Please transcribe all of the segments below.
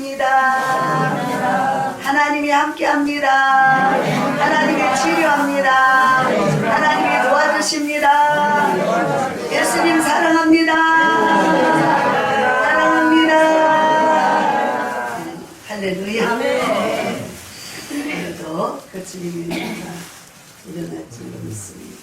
사랑합니다. 하나님이 함께합니다. 하나님이 치료합니다. 하나님이 도와주십니다. 예수님 사랑합니다. 사랑합니다. 할렐루야. 오늘도 그 주님의 은혜가 일어날 줄 믿습니다.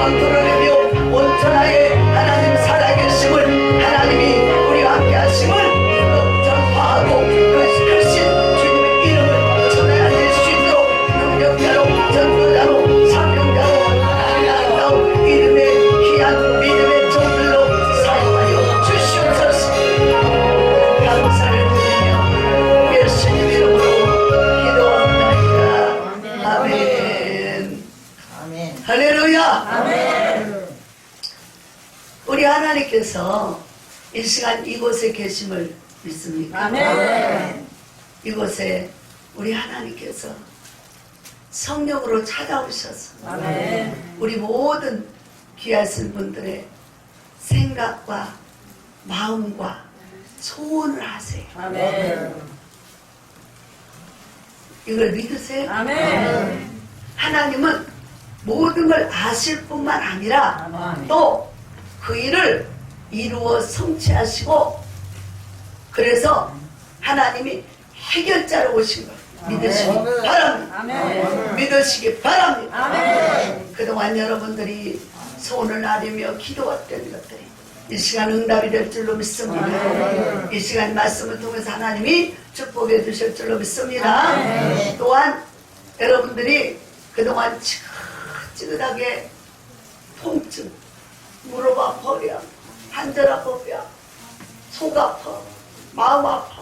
영광 드러내며 온전하게 하나님 살아계심을 하나님이 우리와 함께 하심을 전파하고 그 크신 주님의 이름을 전해낼 수 있도록 능력자로 전도자로 사명자로 하나님의 아름다운 이름의 귀한 믿음의 종들로 사용하여 주시옵소서. 감사를 드리며 예수님 이름으로 기도합니다. 아멘. 아멘. 할렐루야. 아멘. 우리 하나님께서 이 시간 이곳에 계심을 믿습니까? 아멘. 이곳에 우리 하나님께서 성령으로 찾아오셔서 아멘. 우리 모든 귀하신 분들의 생각과 마음과 소원을 하세요. 아멘. 이걸 믿으세요? 아멘. 하나님은 모든 걸 아실 뿐만 아니라 아멘. 또 그 일을 이루어 성취하시고 그래서 하나님이 해결자로 오신 걸 믿으시기 아멘. 바랍니다. 아멘. 믿으시기 바랍니다. 아멘. 그동안 여러분들이 소원을 아뢰며 기도했던 것들이 이 시간 응답이 될 줄로 믿습니다. 아멘. 이 시간 말씀을 통해서 하나님이 축복해 주실 줄로 믿습니다. 아멘. 또한 여러분들이 그동안 지긋지긋하게 통증, 무릎 아파, 관절 아파, 속 아파, 마음 아파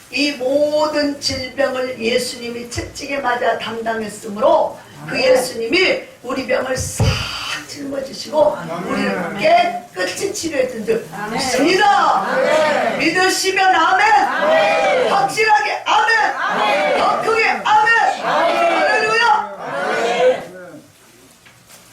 이 모든 질병을 예수님이 채찍에 맞아 담당했으므로 그 예수님이 우리 병을 싹 짊어지시고 우리를 깨끗이 치료해 준 줄 믿습니다. 믿으시면 아멘. 확실하게 아멘. 더 크게 아멘. 할렐루야.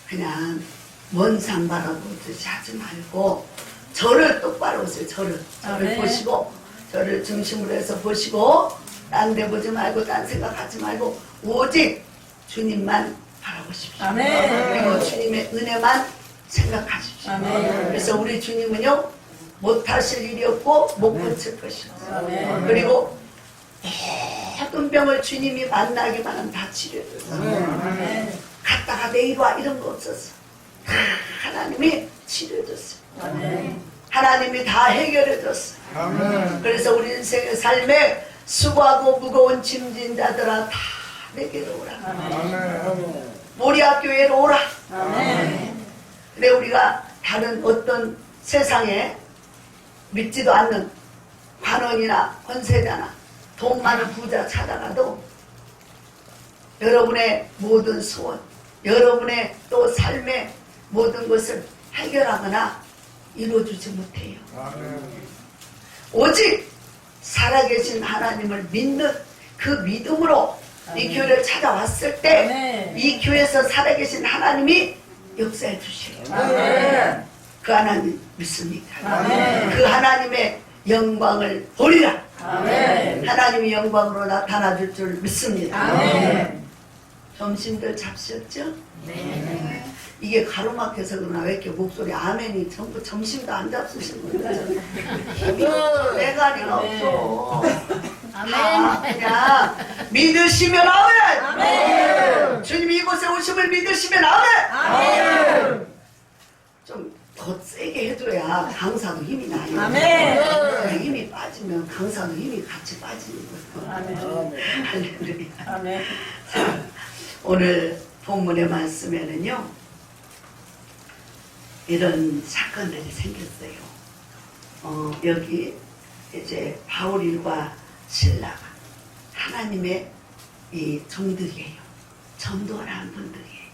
그냥 먼 산 바라보듯이 하지 말고 저를 똑바로 보세요. 저를 아멘. 보시고 저를 중심으로 해서 보시고 딴 데 보지 말고 딴 생각하지 말고 오직 주님만 바라보십시오. 아멘. 그리고 주님의 은혜만 생각하십시오. 아멘. 그래서 우리 주님은요 못하실 일이 없고 못 고칠 것이 없어요. 아멘. 그리고 모든 병을 주님이 만나기만 하면 다 치료해줘서 아멘. 갔다가 내일 와 이런 거 없었어. 다 하나님이 치료해줬어요. 아멘. 하나님이 다 해결해줬어요. 그래서 우리 인생의 삶에 수고하고 무거운 짐진 자들아 다 내게로 오라. 모리아교회로 오라. 아멘. 근데 우리가 다른 어떤 세상에 믿지도 않는 관원이나 권세자나 돈 많은 부자 찾아가도 여러분의 모든 소원, 여러분의 또 삶의 모든 것을 해결하거나 이루어주지 못해요. 오직 살아계신 하나님을 믿는 그 믿음으로 이 교회를 찾아왔을 때 이 교회에서 살아계신 하나님이 역사해 주시요. 그 하나님 믿습니까? 아멘. 그 하나님의 영광을 보리라. 아멘. 하나님의 영광으로 나타나 줄 줄 믿습니다. 아멘. 점심들 잡수셨죠? 네. 이게 가로막혀서 그러나 왜 이렇게 목소리 아멘이 전부 점심도 안 잡수신 분들 힘이 없어. 내가리가 없어. 다 그냥 믿으시면 아멘. 아멘. 주님이 이곳에 오심을 믿으시면 아멘. 아멘. 좀 더 세게 해줘야 강사도 힘이 나요. 아멘. 힘이 빠지면 강사도 힘이 같이 빠지는 거예요. 아멘. 할렐루야. 아멘. 자, 오늘 본문의 말씀에는요 이런 사건들이 생겼어요. 여기 이제 바울일과 신라가 하나님의 이 종들이에요. 전도를 한 분들이에요.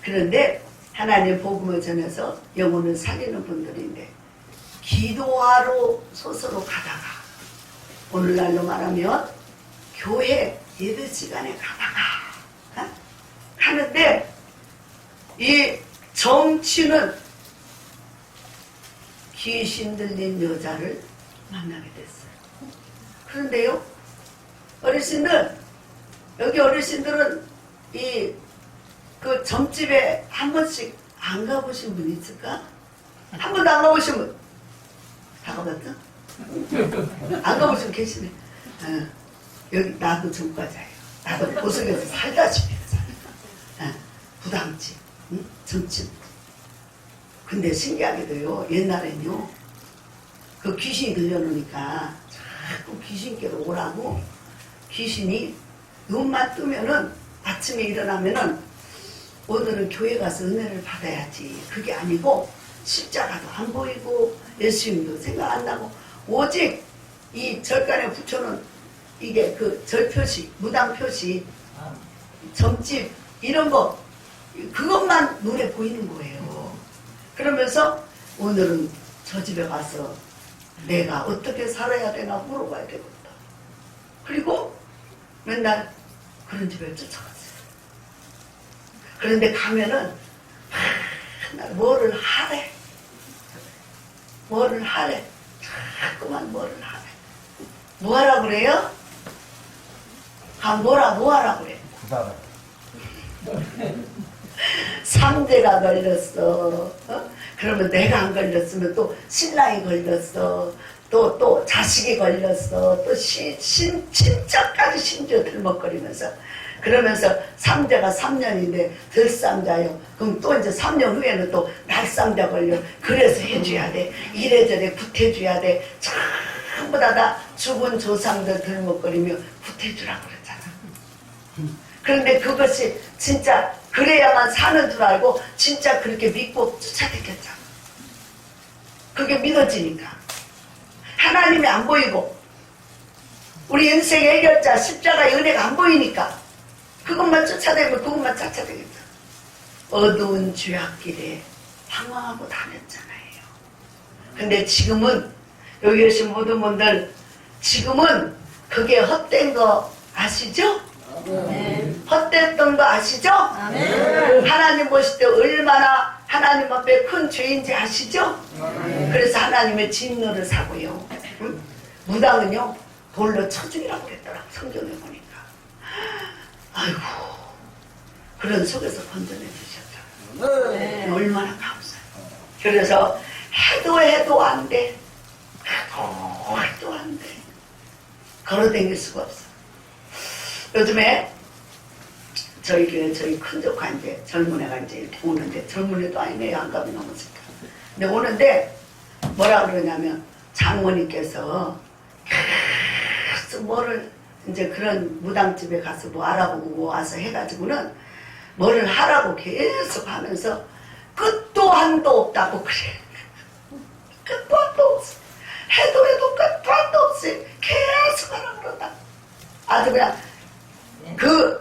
그런데 하나님의 복음을 전해서 영혼을 살리는 분들인데 기도하러 소서로 가다가 오늘날로 말하면 교회 예배 시간에 가다가 하는데 이 정치는 귀신 들린 여자를 만나게 됐어요. 그런데요 어르신들 여기 어르신들은 이 그 점집에 한 번씩 안 가보신 분 있을까? 한 번도 안 가보신 분? 다 가봤죠? 안 가보신 분 계시네. 여기 나도 전과자예요. 나도 보석에서 살다시피 부담집, 응? 점집 근데 신기하게도요, 옛날엔요, 그 귀신이 들려놓으니까 자꾸 귀신께로 오라고 귀신이 눈만 뜨면은 아침에 일어나면은 오늘은 교회 가서 은혜를 받아야지. 그게 아니고 십자가도 안 보이고 예수님도 생각 안 나고 오직 이 절간에 붙여놓은 이게 그 절표시, 무당 표시, 점집 이런 거 그것만 눈에 보이는 거예요. 그러면서 오늘은 저 집에 가서 내가 어떻게 살아야 되나 물어봐야 되겠다. 그리고 맨날 그런 집에 쫓아갔어요. 그런데 가면은 맨날 뭐를 하래. 뭐를 하래. 자꾸만 뭐를 하래. 뭐 하라 그래요? 뭐하라 그래. 구다라. 3대가 걸렸어. 그러면 내가 안 걸렸으면 또 신랑이 걸렸어. 또 자식이 걸렸어. 또 친척까지 심지어 들먹거리면서. 그러면서 3대가 3년인데 들상자요. 그럼 또 이제 3년 후에는 또 날상자 걸려. 그래서 해줘야 돼. 이래저래 굿해줘야 돼. 전부 다 죽은 조상들 들먹거리며 굿해주라고 그랬잖아. 그런데 그것이 진짜 그래야만 사는 줄 알고 진짜 그렇게 믿고 쫓아다녔잖아. 그게 믿어지니까. 하나님이 안 보이고 우리 인생의 해결자 십자가의 은혜가 안 보이니까 그것만 쫓아다니면 그것만 쫓아다녔잖아. 어두운 죄악길에 방황하고 다녔잖아요. 근데 지금은 여기 계신 모든 분들 지금은 그게 헛된 거 아시죠? 헛됐던 거 아시죠? 하나님 보실 때 얼마나 하나님 앞에 큰 죄인지 아시죠? 그래서 하나님의 진노를 사고요. 응? 무당은요 돌로 쳐죽이라고 그랬더라고. 성경에 보니까. 아이고 그런 속에서 건져내 주셨잖아요. 얼마나 감사해요. 그래서 해도 안 돼. 해도 안 돼. 걸어다닐 수가 없어. 요즘에 저희 교회 저희 큰 조카 이제 젊은 애가 이제 이렇게 오는데 젊은 애도 아니네. 양감이 넘었으니까. 근데 오는데 뭐라 그러냐면 장모님께서 계속 뭐를 이제 그런 무당집에 가서 뭐 알아보고 와서 해가지고는 뭐를 하라고 계속 하면서 끝도 한도 없다고 그래. 끝도 한도 없어. 해도 끝도 한도 없이 계속 하라 그러다. 아주 그냥 그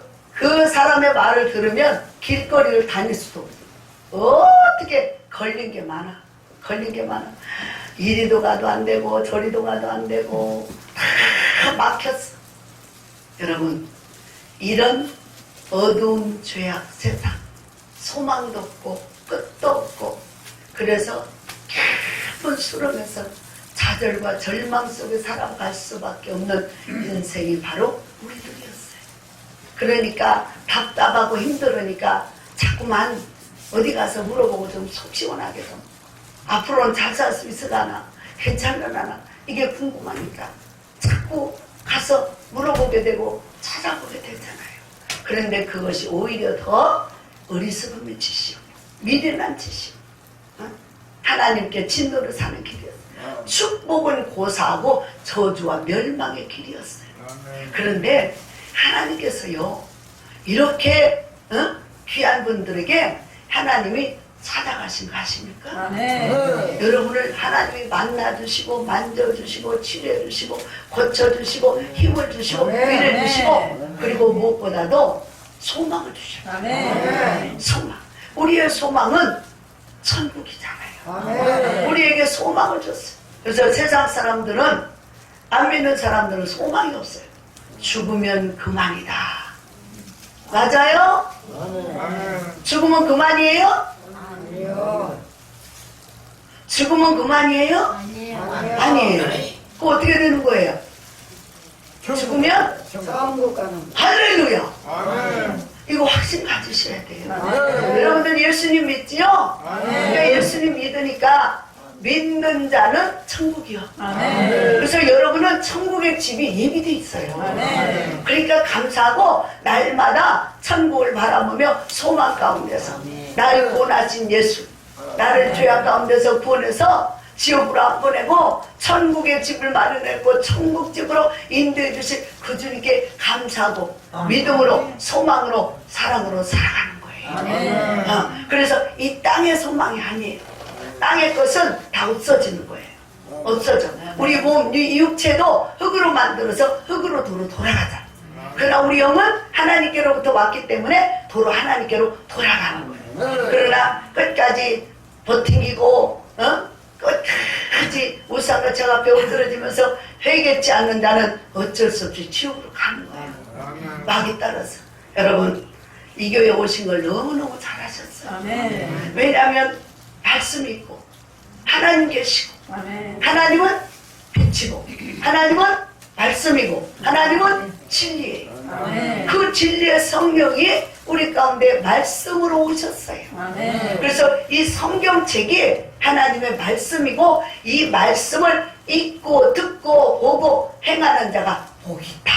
사람의 말을 들으면 길거리를 다닐 수도 없어. 어떻게 걸린 게 많아. 이리도 가도 안 되고 저리도 가도 안 되고 다 막혔어. 여러분 이런 어두운 죄악 세상 소망도 없고 끝도 없고 그래서 깊은 수렁에서 좌절과 절망 속에 살아갈 수밖에 없는 인생이 바로 우리들이었어요. 그러니까 답답하고 힘들으니까 자꾸만 어디 가서 물어보고 좀 속 시원하게 좀 앞으로는 잘 살 수 있으려나 괜찮으려나 이게 궁금하니까 자꾸 가서 물어보게 되고 찾아보게 되잖아요. 그런데 그것이 오히려 더 어리석음의 짓이요 미련한 짓이요 하나님께 진노를 사는 길이었어요. 축복은 고사하고 저주와 멸망의 길이었어요. 그런데 하나님께서요 이렇게 귀한 분들에게 하나님이 찾아가신 거 아십니까? 여러분을 하나님이 만나주시고 만져주시고 치료해주시고 고쳐주시고 힘을 주시고 위를 주시고 그리고 무엇보다도 소망을 주셨어요. 소망. 우리의 소망은 천국이잖아요. 우리에게 소망을 줬어요. 그래서 세상 사람들은 안 믿는 사람들은 소망이 없어요. 죽으면 그만이다. 맞아요? 죽으면 그만이에요? 죽으면 그만이에요? 아니에요. 그거 어떻게 되는 거예요? 죽으면 천국 가는. 할렐루야. 이거 확신 가지셔야 돼요. 여러분들 예수님 믿지요? 그러니까 예수님 믿으니까 믿는 자는 천국이요. 그래서 여러분은 천국의 집이 예비되어 있어요. 그러니까 감사하고 날마다 천국을 바라보며 소망 가운데서 날 구원하신 예수, 나를 죄악 가운데서 구원해서 지옥으로 안 보내고 천국의 집을 마련했고 천국집으로 인도해 주신 그 주님께 감사하고 믿음으로 소망으로 사랑으로 살아가는 거예요. 그래서 이 땅의 소망이 아니에요. 땅의 것은 다 없어지는 거예요. 없어져. 우리 몸, 이 육체도 흙으로 만들어서 흙으로 도로 돌아가자. 그러나 우리 영은 하나님께로부터 왔기 때문에 도로 하나님께로 돌아가는 거예요. 그러나 끝까지 버티고 끝까지 우상과 저 앞에 엎드러지면서 회개치 않는다는 어쩔 수 없이 지옥으로 가는 거예요. 막이 따라서. 여러분 이 교회에 오신 걸 너무너무 잘하셨어요. 왜냐하면 말씀이 있고 하나님 계시고 하나님은 빛이고 하나님은 말씀이고 하나님은 진리예요. 그 진리의 성령이 우리 가운데 말씀으로 오셨어요. 그래서 이 성경책이 하나님의 말씀이고 이 말씀을 읽고 듣고 보고 행하는 자가 복이 있다.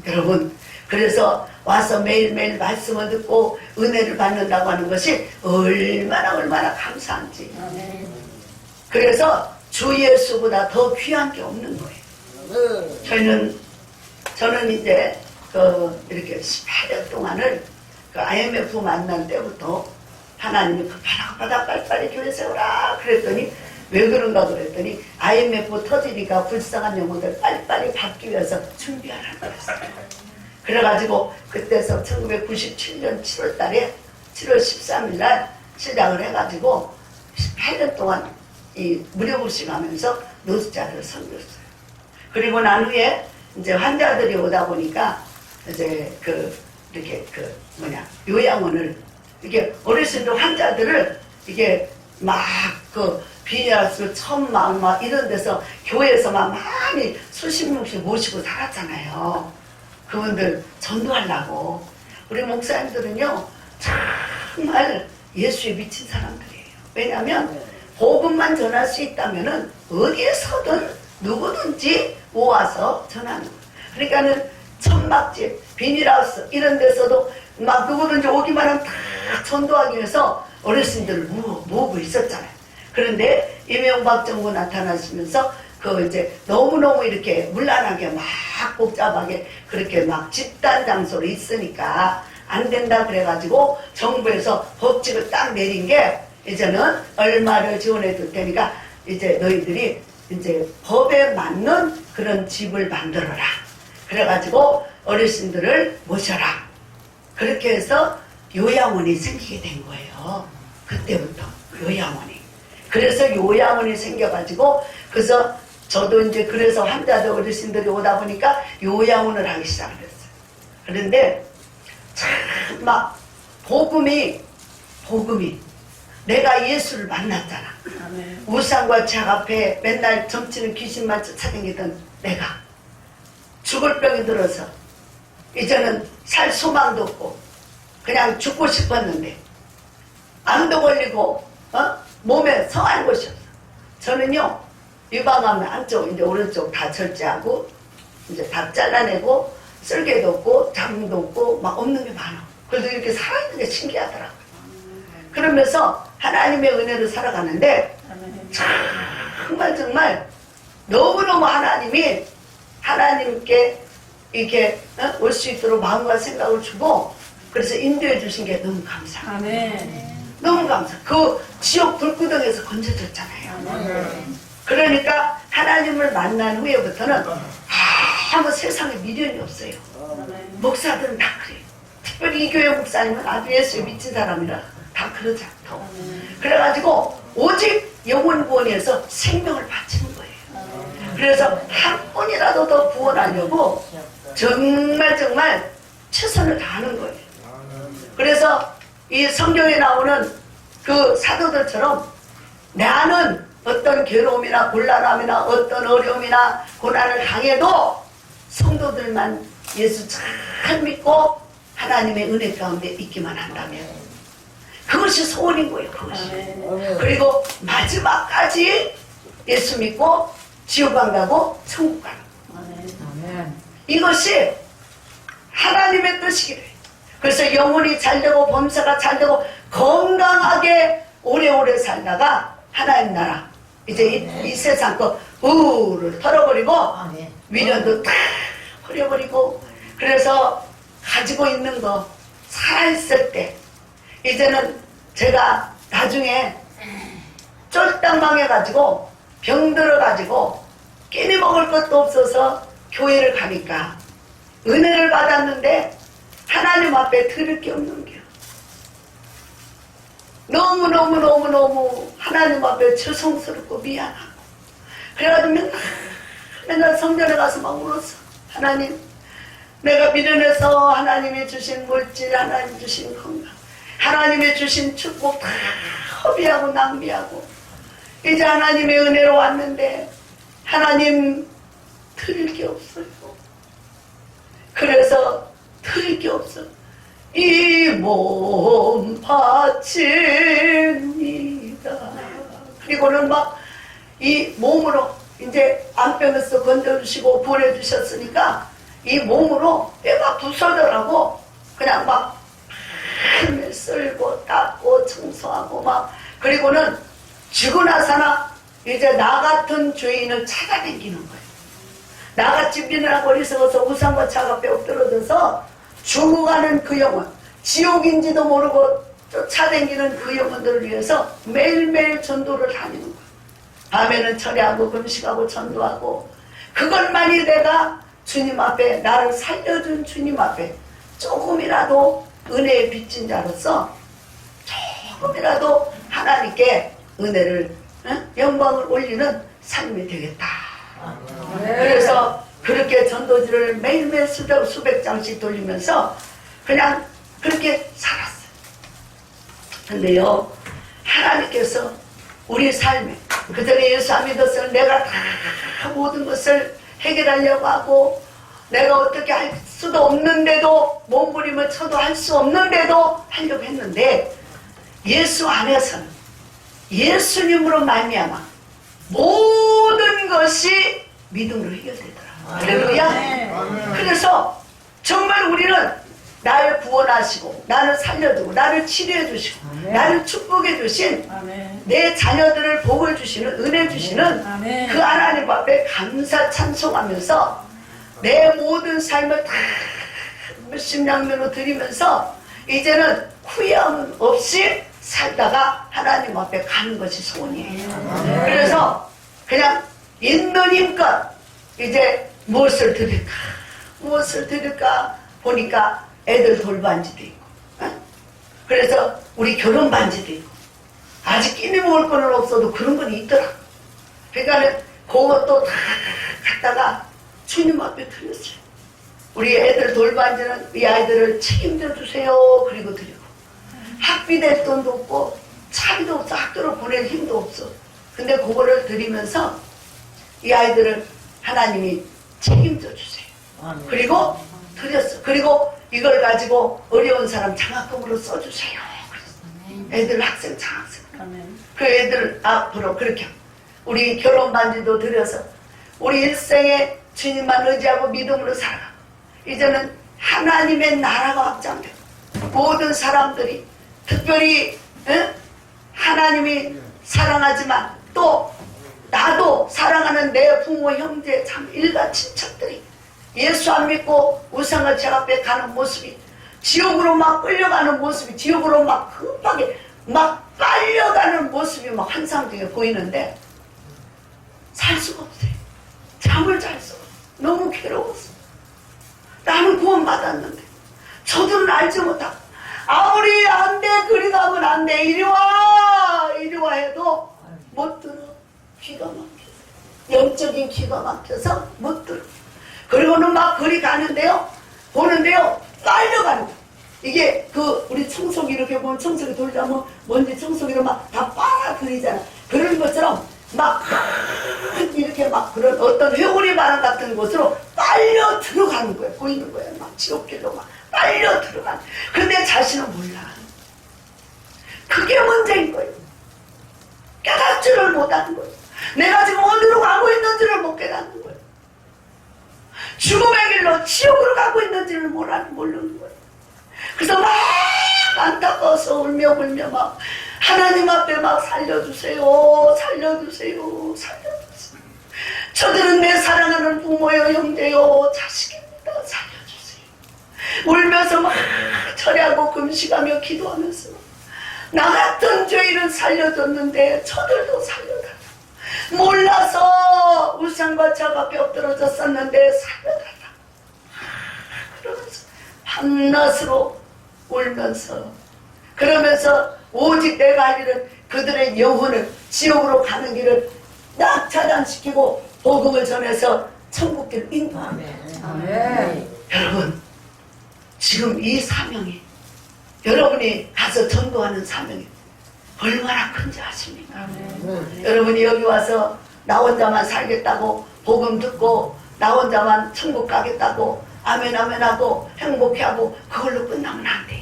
여러분 그래서 와서 매일매일 말씀을 듣고 은혜를 받는다고 하는 것이 얼마나 감사한지. 그래서 주 예수보다 더 귀한 게 없는 거예요. 저는 이제 이렇게 18년 동안을 IMF 만난 때부터 하나님이 바닥바닥 빨리빨리 교회 세우라 그랬더니 왜 그런가 그랬더니 IMF 터지니까 불쌍한 영혼들 빨리빨리 받기 위해서 준비하라는 거였어요. 그래가지고 그때서 1997년 7월 달에 7월 13일 날 시작을 해가지고 18년 동안 이 무료급식하면서 노숙자들을 섬겼어요. 그리고 난 후에 이제 환자들이 오다 보니까 이제 이렇게 요양원을 이게 어르신들 환자들을 이게 막 비닐하우스 천막 막 이런 데서 교회에서 막 많이 수십 명씩 모시고 살았잖아요. 그분들 전도하려고. 우리 목사님들은요 정말 예수에 미친 사람들이에요. 왜냐하면 복음만 전할 수 있다면은 어디에서든 누구든지 모아서 전하는 거예요. 그러니까는 천막집, 비닐하우스 이런 데서도 막 누구든지 오기만 하면 다 전도하기 위해서 어르신들을 모으고 있었잖아요. 그런데 이명박 정부 나타나시면서 이제 너무너무 이렇게 문란하게 막 복잡하게 그렇게 막 집단 장소로 있으니까 안 된다 그래가지고 정부에서 법칙을 딱 내린 게 이제는 얼마를 지원해 줄 테니까 이제 너희들이 이제 법에 맞는 그런 집을 만들어라. 그래가지고 어르신들을 모셔라. 그렇게 해서 요양원이 생기게 된 거예요. 그때부터 요양원이. 그래서 요양원이 생겨가지고 그래서 저도 이제 그래서 환자들 어르신들이 오다 보니까 요양원을 하기 시작을 했어요. 그런데 참 막 복음이 내가 예수를 만났잖아. 우상과 죄 앞에 맨날 점치는 귀신만 쫓아다니던 내가 죽을 병이 들어서 이제는 살 소망도 없고 그냥 죽고 싶었는데 암도 걸리고 몸에 성한 곳이 없어. 저는요 유방암 한쪽 이제 오른쪽 다 절제하고 이제 다 잘라내고 쓸개도 없고 장도 없고 막 없는 게 많아. 그래도 이렇게 살아있는 게 신기하더라고요. 그러면서 하나님의 은혜로 살아가는데 정말 너무너무 하나님께 이렇게 올 수 있도록 마음과 생각을 주고 그래서 인도해 주신 게 너무 감사해요. 너무 감사. 그 지옥 불구덩에서 건져줬잖아요. 그러니까 하나님을 만난 후에부터는 아무 세상에 미련이 없어요. 목사들은 다 그래요. 특별히 이 교회 목사님은 아주 예수에 미친 사람이라 다 그러지 않고 그래가지고 오직 영혼 구원에서 생명을 바치는 거예요. 그래서 한 분이라도 더 구원하려고 정말 최선을 다하는 거예요. 그래서 이 성경에 나오는 그 사도들처럼 나는 어떤 괴로움이나 곤란함이나 어떤 어려움이나 고난을 당해도 성도들만 예수 잘 믿고 하나님의 은혜 가운데 있기만 한다면 그것이 소원인 거예요. 그것이. 그리고 마지막까지 예수 믿고 지옥 안 가고 천국 가는 거예요. 이것이 하나님의 뜻이기를. 그래서 영혼이 잘되고 범사가 잘되고 건강하게 오래오래 살다가 하나님 나라 이제 이 세상 거 우를 털어버리고 아멘. 미련도 다 버려버리고 그래서 가지고 있는 거 살아있을 때 이제는 제가 나중에 쫄딱 망해가지고 병들어가지고 끼니 먹을 것도 없어서 교회를 가니까 은혜를 받았는데 하나님 앞에 드릴 게 없는 게 너무너무 하나님 앞에 죄송스럽고 미안하고 그래가지고 맨날 성전에 가서 막 울었어. 하나님 내가 미련해서 하나님이 주신 물질 하나님 주신 건강 하나님이 주신 축복 다 허비하고 낭비하고 이제 하나님의 은혜로 왔는데 하나님 드릴 게 없어요. 그래서 드릴 게 없어. 이 몸 바칩니다. 그리고는 막 이 몸으로 이제 안병에서 건져주시고 보내주셨으니까 이 몸으로 애가 부서져라고 그냥 막 힘을 쓸고 닦고 청소하고 막 그리고는 죽고 나서나 이제 나 같은 죄인을 찾아다니는 거예요. 나같이 비늘하고 어리석어서 우상과 차가 뼈 떨어져서 죽어가는 그 영혼 지옥인지도 모르고 쫓아다니는 그 영혼들을 위해서 매일매일 전도를 다니는 거예요. 밤에는 철야하고 금식하고 전도하고 그것만이 내가 주님 앞에 나를 살려준 주님 앞에 조금이라도 은혜에 빚진 자로서 조금이라도 하나님께 은혜를 영광을 올리는 삶이 되겠다. 그래서 그렇게 전도지를 매일매일 수백 장씩 돌리면서 그냥 그렇게 살았어요. 근데요 하나님께서 우리 삶에 그전에 예수 안 믿었을 내가 다 모든 것을 해결하려고 하고 내가 어떻게 할 수도 없는데도 몸부림을 쳐도 할 수 없는데도 하려고 했는데 예수 안에서는 예수님으로 말미암아 모든 것이 믿음으로 해결되더라. 할렐루야. 그래서 정말 우리는 나를 구원하시고 나를 살려주고 나를 치료해 주시고 나를 축복해 주신 내 자녀들을 복을 주시는 은혜 주시는 그 하나님 앞에 감사 찬송하면서 내 모든 삶을 다 물심양면으로 드리면서 이제는 후회함 없이 살다가 하나님 앞에 가는 것이 소원이에요. 그래서 그냥 있는 힘껏 이제 무엇을 드릴까 보니까 애들 돌반지도 있고 그래서 우리 결혼 반지도 있고 아직 끼니 먹을 거는 없어도 그런 건 있더라. 그러니까 그것도 다 갖다가 주님 앞에 드렸어요. 우리 애들 돌반지는 이 아이들을 책임져 주세요. 그리고 드리고 학비 낼 돈도 없고 차비도 없어. 학교로 보낼 힘도 없어. 근데 그거를 드리면서 이 아이들을 하나님이 책임져 주세요. 그리고 드렸어. 그리고 이걸 가지고 어려운 사람 장학금으로 써주세요. 애들 학생 장학생. 그 애들 앞으로 그렇게 우리 결혼 반지도 드려서 우리 일생에 주님만 의지하고 믿음으로 살아가고 이제는 하나님의 나라가 확장되고 모든 사람들이 특별히 하나님이 사랑하지만 또 나도 사랑하는 내 부모 형제 참 일가 친척들이 예수 안 믿고 우상을 제 앞에 가는 모습이 지옥으로 막 끌려가는 모습이 지옥으로 막 급하게 막 빨려가는 모습이 막 환상적에 보이는데 살 수가 없어요. 잠을 잘 수가 없어요. 너무 괴로웠어. 나는 구원받았는데 저들은 알지 못하고 아무리 안 돼 그리 가면 안 돼 이리 와 해도 못 들어. 귀가 막혀서 영적인 귀가 막혀서 못 들어. 그리고는 막 거리 가는데요 보는데요 빨려가는 거야. 이게 그 우리 청소기 이렇게 보면 청소기 돌자면 먼지 청소기로 막 다 빨아들이잖아. 그런 것처럼 막 이렇게 막 그런 어떤 회오리 바람 같은 곳으로 빨려 들어가는 거예요. 보이는 거예요. 막 지옥길로 막 빨려 들어가는. 근데 자신은 몰라. 그게 문제인 거예요. 깨닫지를 못하는 거예요. 내가 지금 어디로 가고 있는지를 못 깨닫는 거예요. 죽음의 길로 지옥으로 가고 있는지를 모르는 거예요. 그래서 막 안타까워서 울며 막 하나님 앞에 막 살려주세요, 살려주세요, 살려주세요. 저들은 내 사랑하는 부모요, 형제요, 자식입니다. 살려주세요. 울면서 막 절하고 금식하며 기도하면서 나 같은 죄인은 살려줬는데 저들도 살려달라. 몰라서 우상과 자가 뼈떨어졌었는데 살려달라. 그러면서 밤낮으로 울면서 그러면서 오직 내가 할 일은 그들의 영혼을 지옥으로 가는 길을 딱 차단시키고 복음을 전해서 천국길을 인도합니다. 여러분, 지금 이 사명이 여러분이 가서 전도하는 사명이 얼마나 큰지 아십니까? 여러분이 여기 와서 나 혼자만 살겠다고 복음 듣고 나 혼자만 천국 가겠다고 아멘 아멘 하고 행복해하고 그걸로 끝나면 안 돼요.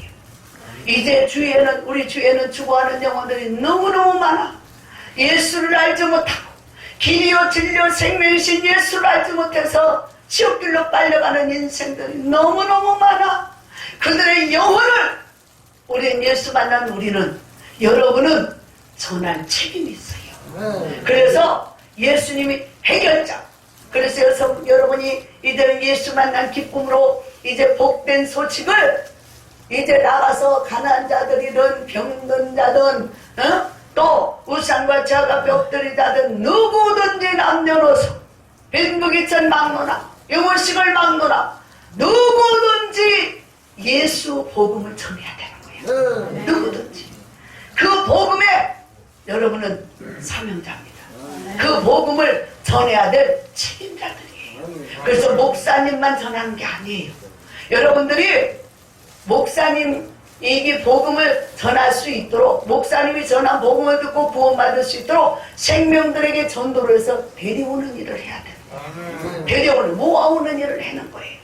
이제 주위에는 우리 주위에는 죽어가는 영혼들이 너무너무 많아. 예수를 알지 못하고 길이요 진리요 생명이신 예수를 알지 못해서 지옥길로 빨려가는 인생들이 너무너무 많아. 그들의 영혼을 우리는 예수 만난 우리는 여러분은 전할 책임이 있어요. 그래서 예수님이 해결자. 그래서 여러분이 이제는 예수 만난 기쁨으로 이제 복된 소식을 이제 나가서 가난한 자들이든 병든 자든 또 우상과 자가 벽들이자든 누구든지 남녀노소 빈부귀천 막노나 영혼식을 막노나 누구든지 예수 복음을 전해야 되는 거예요. 누구든지 그 복음에 여러분은 사명자입니다. 그 복음을 전해야 될 책임자들이에요. 그래서 목사님만 전하는 게 아니에요. 여러분들이 목사님 이 복음을 전할 수 있도록 목사님이 전한 복음을 듣고 구원받을 수 있도록 생명들에게 전도를 해서 데려오는 일을 해야 돼요. 데려오는 모아오는 일을 하는 거예요.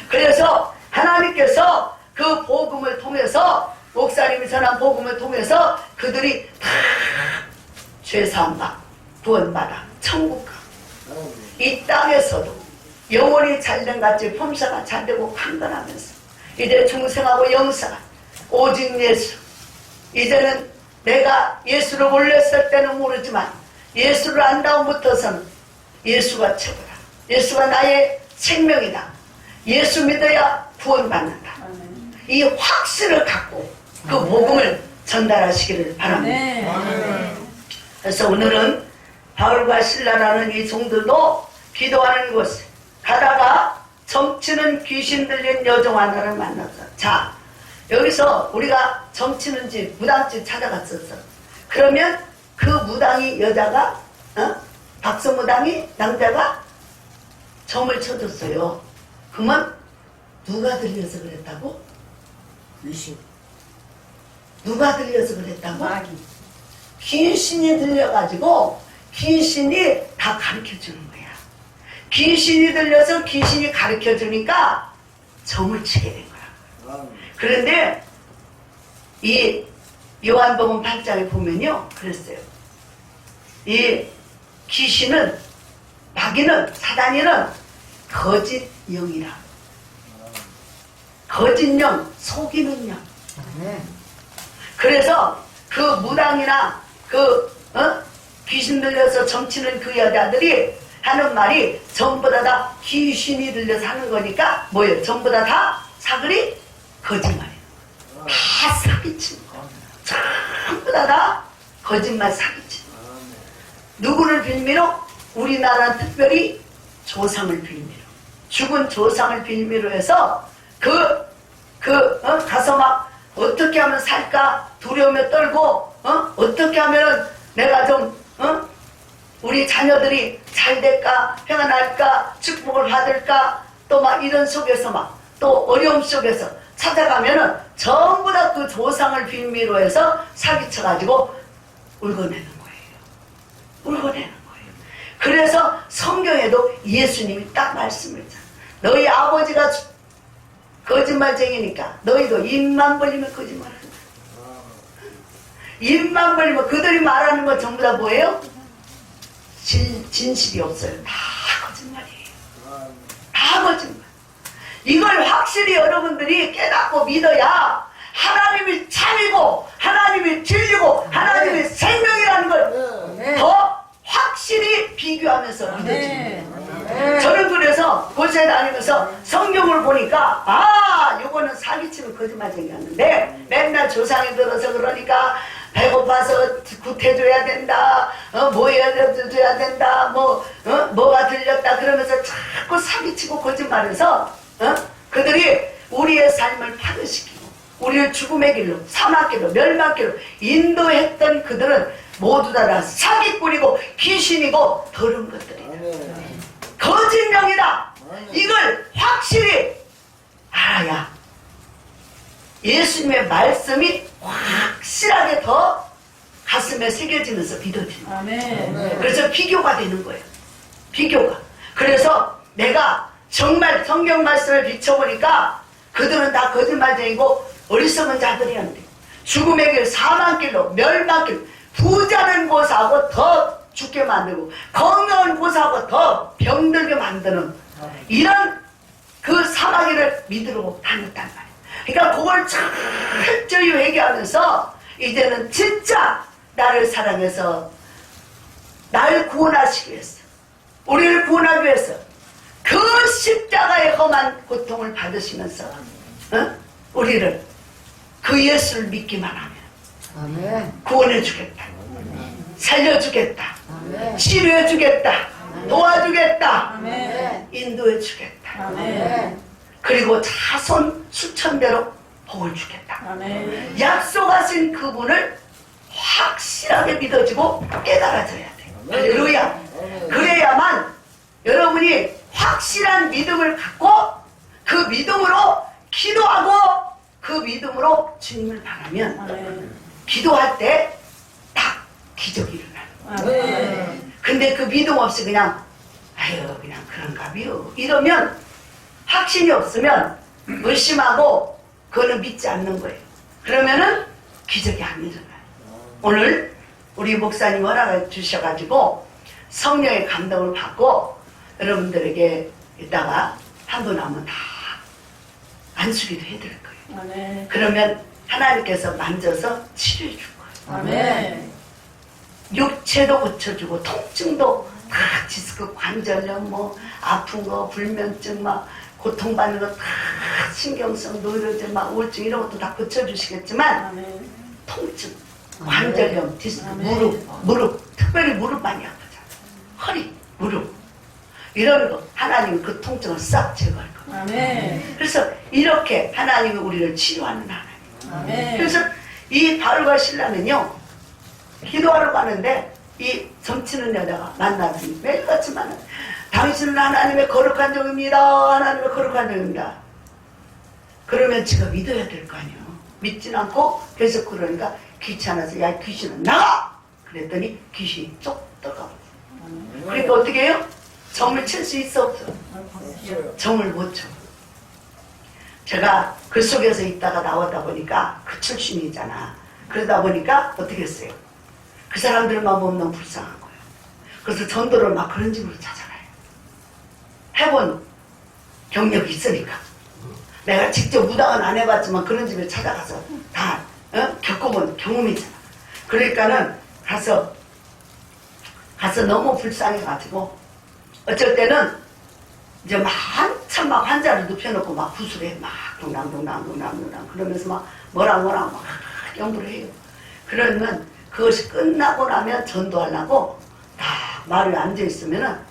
그래서 하나님께서 그 복음을 통해서 목사님이 전한 복음을 통해서 그들이 다 죄사함받 구원받아 천국 가. 이 땅에서도 영혼이 잘된같이 품사가 잘되고 강건하면서 이제 중생하고 영생한 오직 예수. 이제는 내가 예수를 몰랐을 때는 모르지만 예수를 안 다음부터서는 예수가 최고다. 예수가 나의 생명이다. 예수 믿어야 구원받는다. 이 확신을 갖고 그 복음을 전달하시기를 바랍니다. 그래서 오늘은 바울과 실라라는 이 종들도 기도하는 곳에 가다가 점치는 귀신 들린 여종 하나를 만났다. 자, 여기서 우리가 점치는 집, 무당집 찾아갔었어. 그러면 그 무당이 여자가, 박성무당이 남자가 점을 쳐줬어요. 그러면 누가 들려서 그랬다고? 귀신. 누가 들려서 그랬다고? 마귀. 귀신이 들려가지고 귀신이 다 가르쳐주는 거야. 귀신이 들려서 귀신이 가르쳐주니까 점을 치게 된 거야. 그런데 이 요한복음 8장에 보면요, 그랬어요. 이 귀신은, 마귀는, 사단이는 거짓 영이라. 거짓 영, 속이는 영. 그래서 그 무당이나 귀신 들려서 점치는 그 여자들이 하는 말이 전부 다 귀신이 들려서 하는 거니까 뭐예요? 전부 다 사글이 거짓말이에요. 다 사기치는 거. 전부 다 거짓말 사기치는 거. 누구를 빌미로? 우리나라는 특별히 조상을 빌미로. 죽은 조상을 빌미로 해서 가서 막 어떻게 하면 살까 두려움에 떨고 어떻게 하면 내가 좀 우리 자녀들이 잘 될까 평안할까 축복을 받을까 또 막 이런 속에서 막 또 어려움 속에서 찾아가면은 전부 다 그 조상을 빌미로 해서 사기쳐가지고 울고내는 거예요. 울고내는 거예요. 그래서 성경에도 예수님이 딱 말씀을 했잖아요. 너희 아버지가 거짓말쟁이니까 너희도 입만 벌리면 거짓말한다. 입만 벌리면 그들이 말하는 건 전부 다 뭐예요? 진실이 없어요. 다 거짓말이에요. 다 거짓말. 이걸 확실히 여러분들이 깨닫고 믿어야 하나님이 참이고 하나님이 진리고 하나님이 생명이라는 걸 더 확실히 비교하면서 믿어집니다. 저는 그래서 곳에 다니면서 성경을 보니까 아 요거는 사기치는 거짓말쟁이였는데 맨날 조상이 들어서 그러니까 배고파서 구태줘야 된다 뭐 해줘야 된다 뭐가 들렸다 그러면서 자꾸 사기치고 거짓말해서 그들이 우리의 삶을 파괴시키고 우리를 죽음의 길로 사막길로 멸망길로 인도했던 그들은 모두 다 사기꾼이고 귀신이고 더러운 것들이다. 거짓명이다. 이걸 확실히 알아야 예수님의 말씀이 확실하게 더 가슴에 새겨지면서 믿어진다. 그래서 비교가 되는 거예요. 비교가. 그래서 내가 정말 성경 말씀을 비춰보니까 그들은 다 거짓말쟁이고 어리석은 자들이었는데 죽음의 길, 사망길로, 멸망길, 부자는 고사하고 더 죽게 만들고 건강한 고사하고 더 병들게 만드는 이런 그 사마귀를 믿으러 다녔단 말이에요. 그러니까 그걸 철저히 회개하면서 이제는 진짜 나를 사랑해서 나를 구원하시기 위해서 우리를 구원하기 위해서 그 십자가의 험한 고통을 받으시면서 우리를 그 예수를 믿기만 하면 구원해 주겠다. 살려주겠다. 치료해주겠다. 도와주겠다. 인도해 주겠다. 그리고 자손 수천대로 복을 주겠다. 약속하신 그분을 확실하게 믿어지고 깨달아져야 돼요. 할렐루야. 그래야만 여러분이 확실한 믿음을 갖고 그 믿음으로 기도하고 그 믿음으로 주님을 바라면 기도할 때 딱 기적이 일어나는 거예요. 근데 그 믿음 없이 그냥 아유 그냥 그런가비요 이러면 확신이 없으면 의심하고 그거는 믿지 않는 거예요. 그러면은 기적이 안 일어나요. 오늘 우리 목사님 허락해 주셔가지고 성령의 감동을 받고 여러분들에게 이따가 한 분 하면 다 안수기도 해드릴 거예요. 그러면 하나님께서 만져서 치료해 줄 거예요. 육체도 고쳐주고 통증도 다 디스크 관절염 뭐 아픈 거 불면증 막 고통받는 거 다 신경성 노이로제 막 우울증 이런 것도 다 고쳐주시겠지만 통증 관절염 디스크 무릎 특별히 무릎 많이 아프잖아. 허리 무릎 이런 거 하나님이 그 통증을 싹 제거할 거예요. 그래서 이렇게 하나님이 우리를 치료하는 하나님. 그래서 이 바울과 신라는요 기도하러 가는데 이 점치는 여자가 만났으니 매일같이 만나 당신은 하나님의 거룩한 종입니다. 하나님의 거룩한 종입니다. 그러면 지가 믿어야 될 거 아니에요. 믿진 않고 계속 그러니까 귀찮아서 야 귀신은 나가! 그랬더니 귀신이 쏙 들어가. 그러니까 어떻게 해요? 정을 칠 수 있어 없어? 정을 못 쳐. 제가 그 속에서 있다가 나오다 보니까 그 출신이잖아. 그러다 보니까 어떻게 했어요? 그 사람들만 보면 너무 불쌍한 거예요. 그래서 전도를 막 그런 집으로 찾아가요. 해본 경력이 있으니까. 내가 직접 무당은 안 해봤지만 그런 집에 찾아가서 다 겪어본 경험이잖아. 그러니까는 가서 너무 불쌍해가지고 어쩔 때는 이제 막 한참 막 환자를 눕혀놓고 막 구술해 막 동당동당 그러면서 막 뭐랑 막 연구를 해요. 그러면 그것이 끝나고 나면 전도하려고 딱 말을 앉아있으면요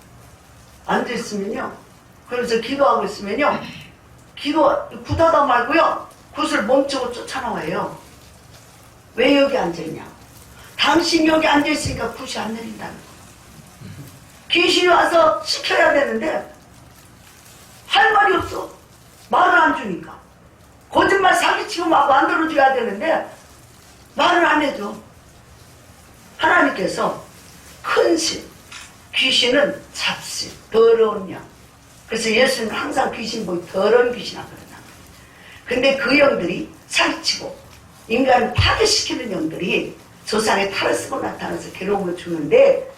그래서 기도하고 있으면요 구다다 말고요 굿을 멈추고 쫓아나와요. 왜 여기 앉아있냐? 당신 여기 앉아있으니까 굿이 안 내린다는 거. 귀신이 와서 시켜야 되는데 할 말이 없어. 말을 안 주니까. 거짓말 사기치고 막 만들어줘야 되는데 말을 안 해줘. 하나님께서 큰 신, 귀신은 잡신, 더러운 영. 그래서 예수는 항상 귀신 보이 더러운 귀신 하거든요. 근데 그 영들이 사기치고 인간을 파괴시키는 영들이 조상의 탈을 쓰고 나타나서 괴로움을 주는데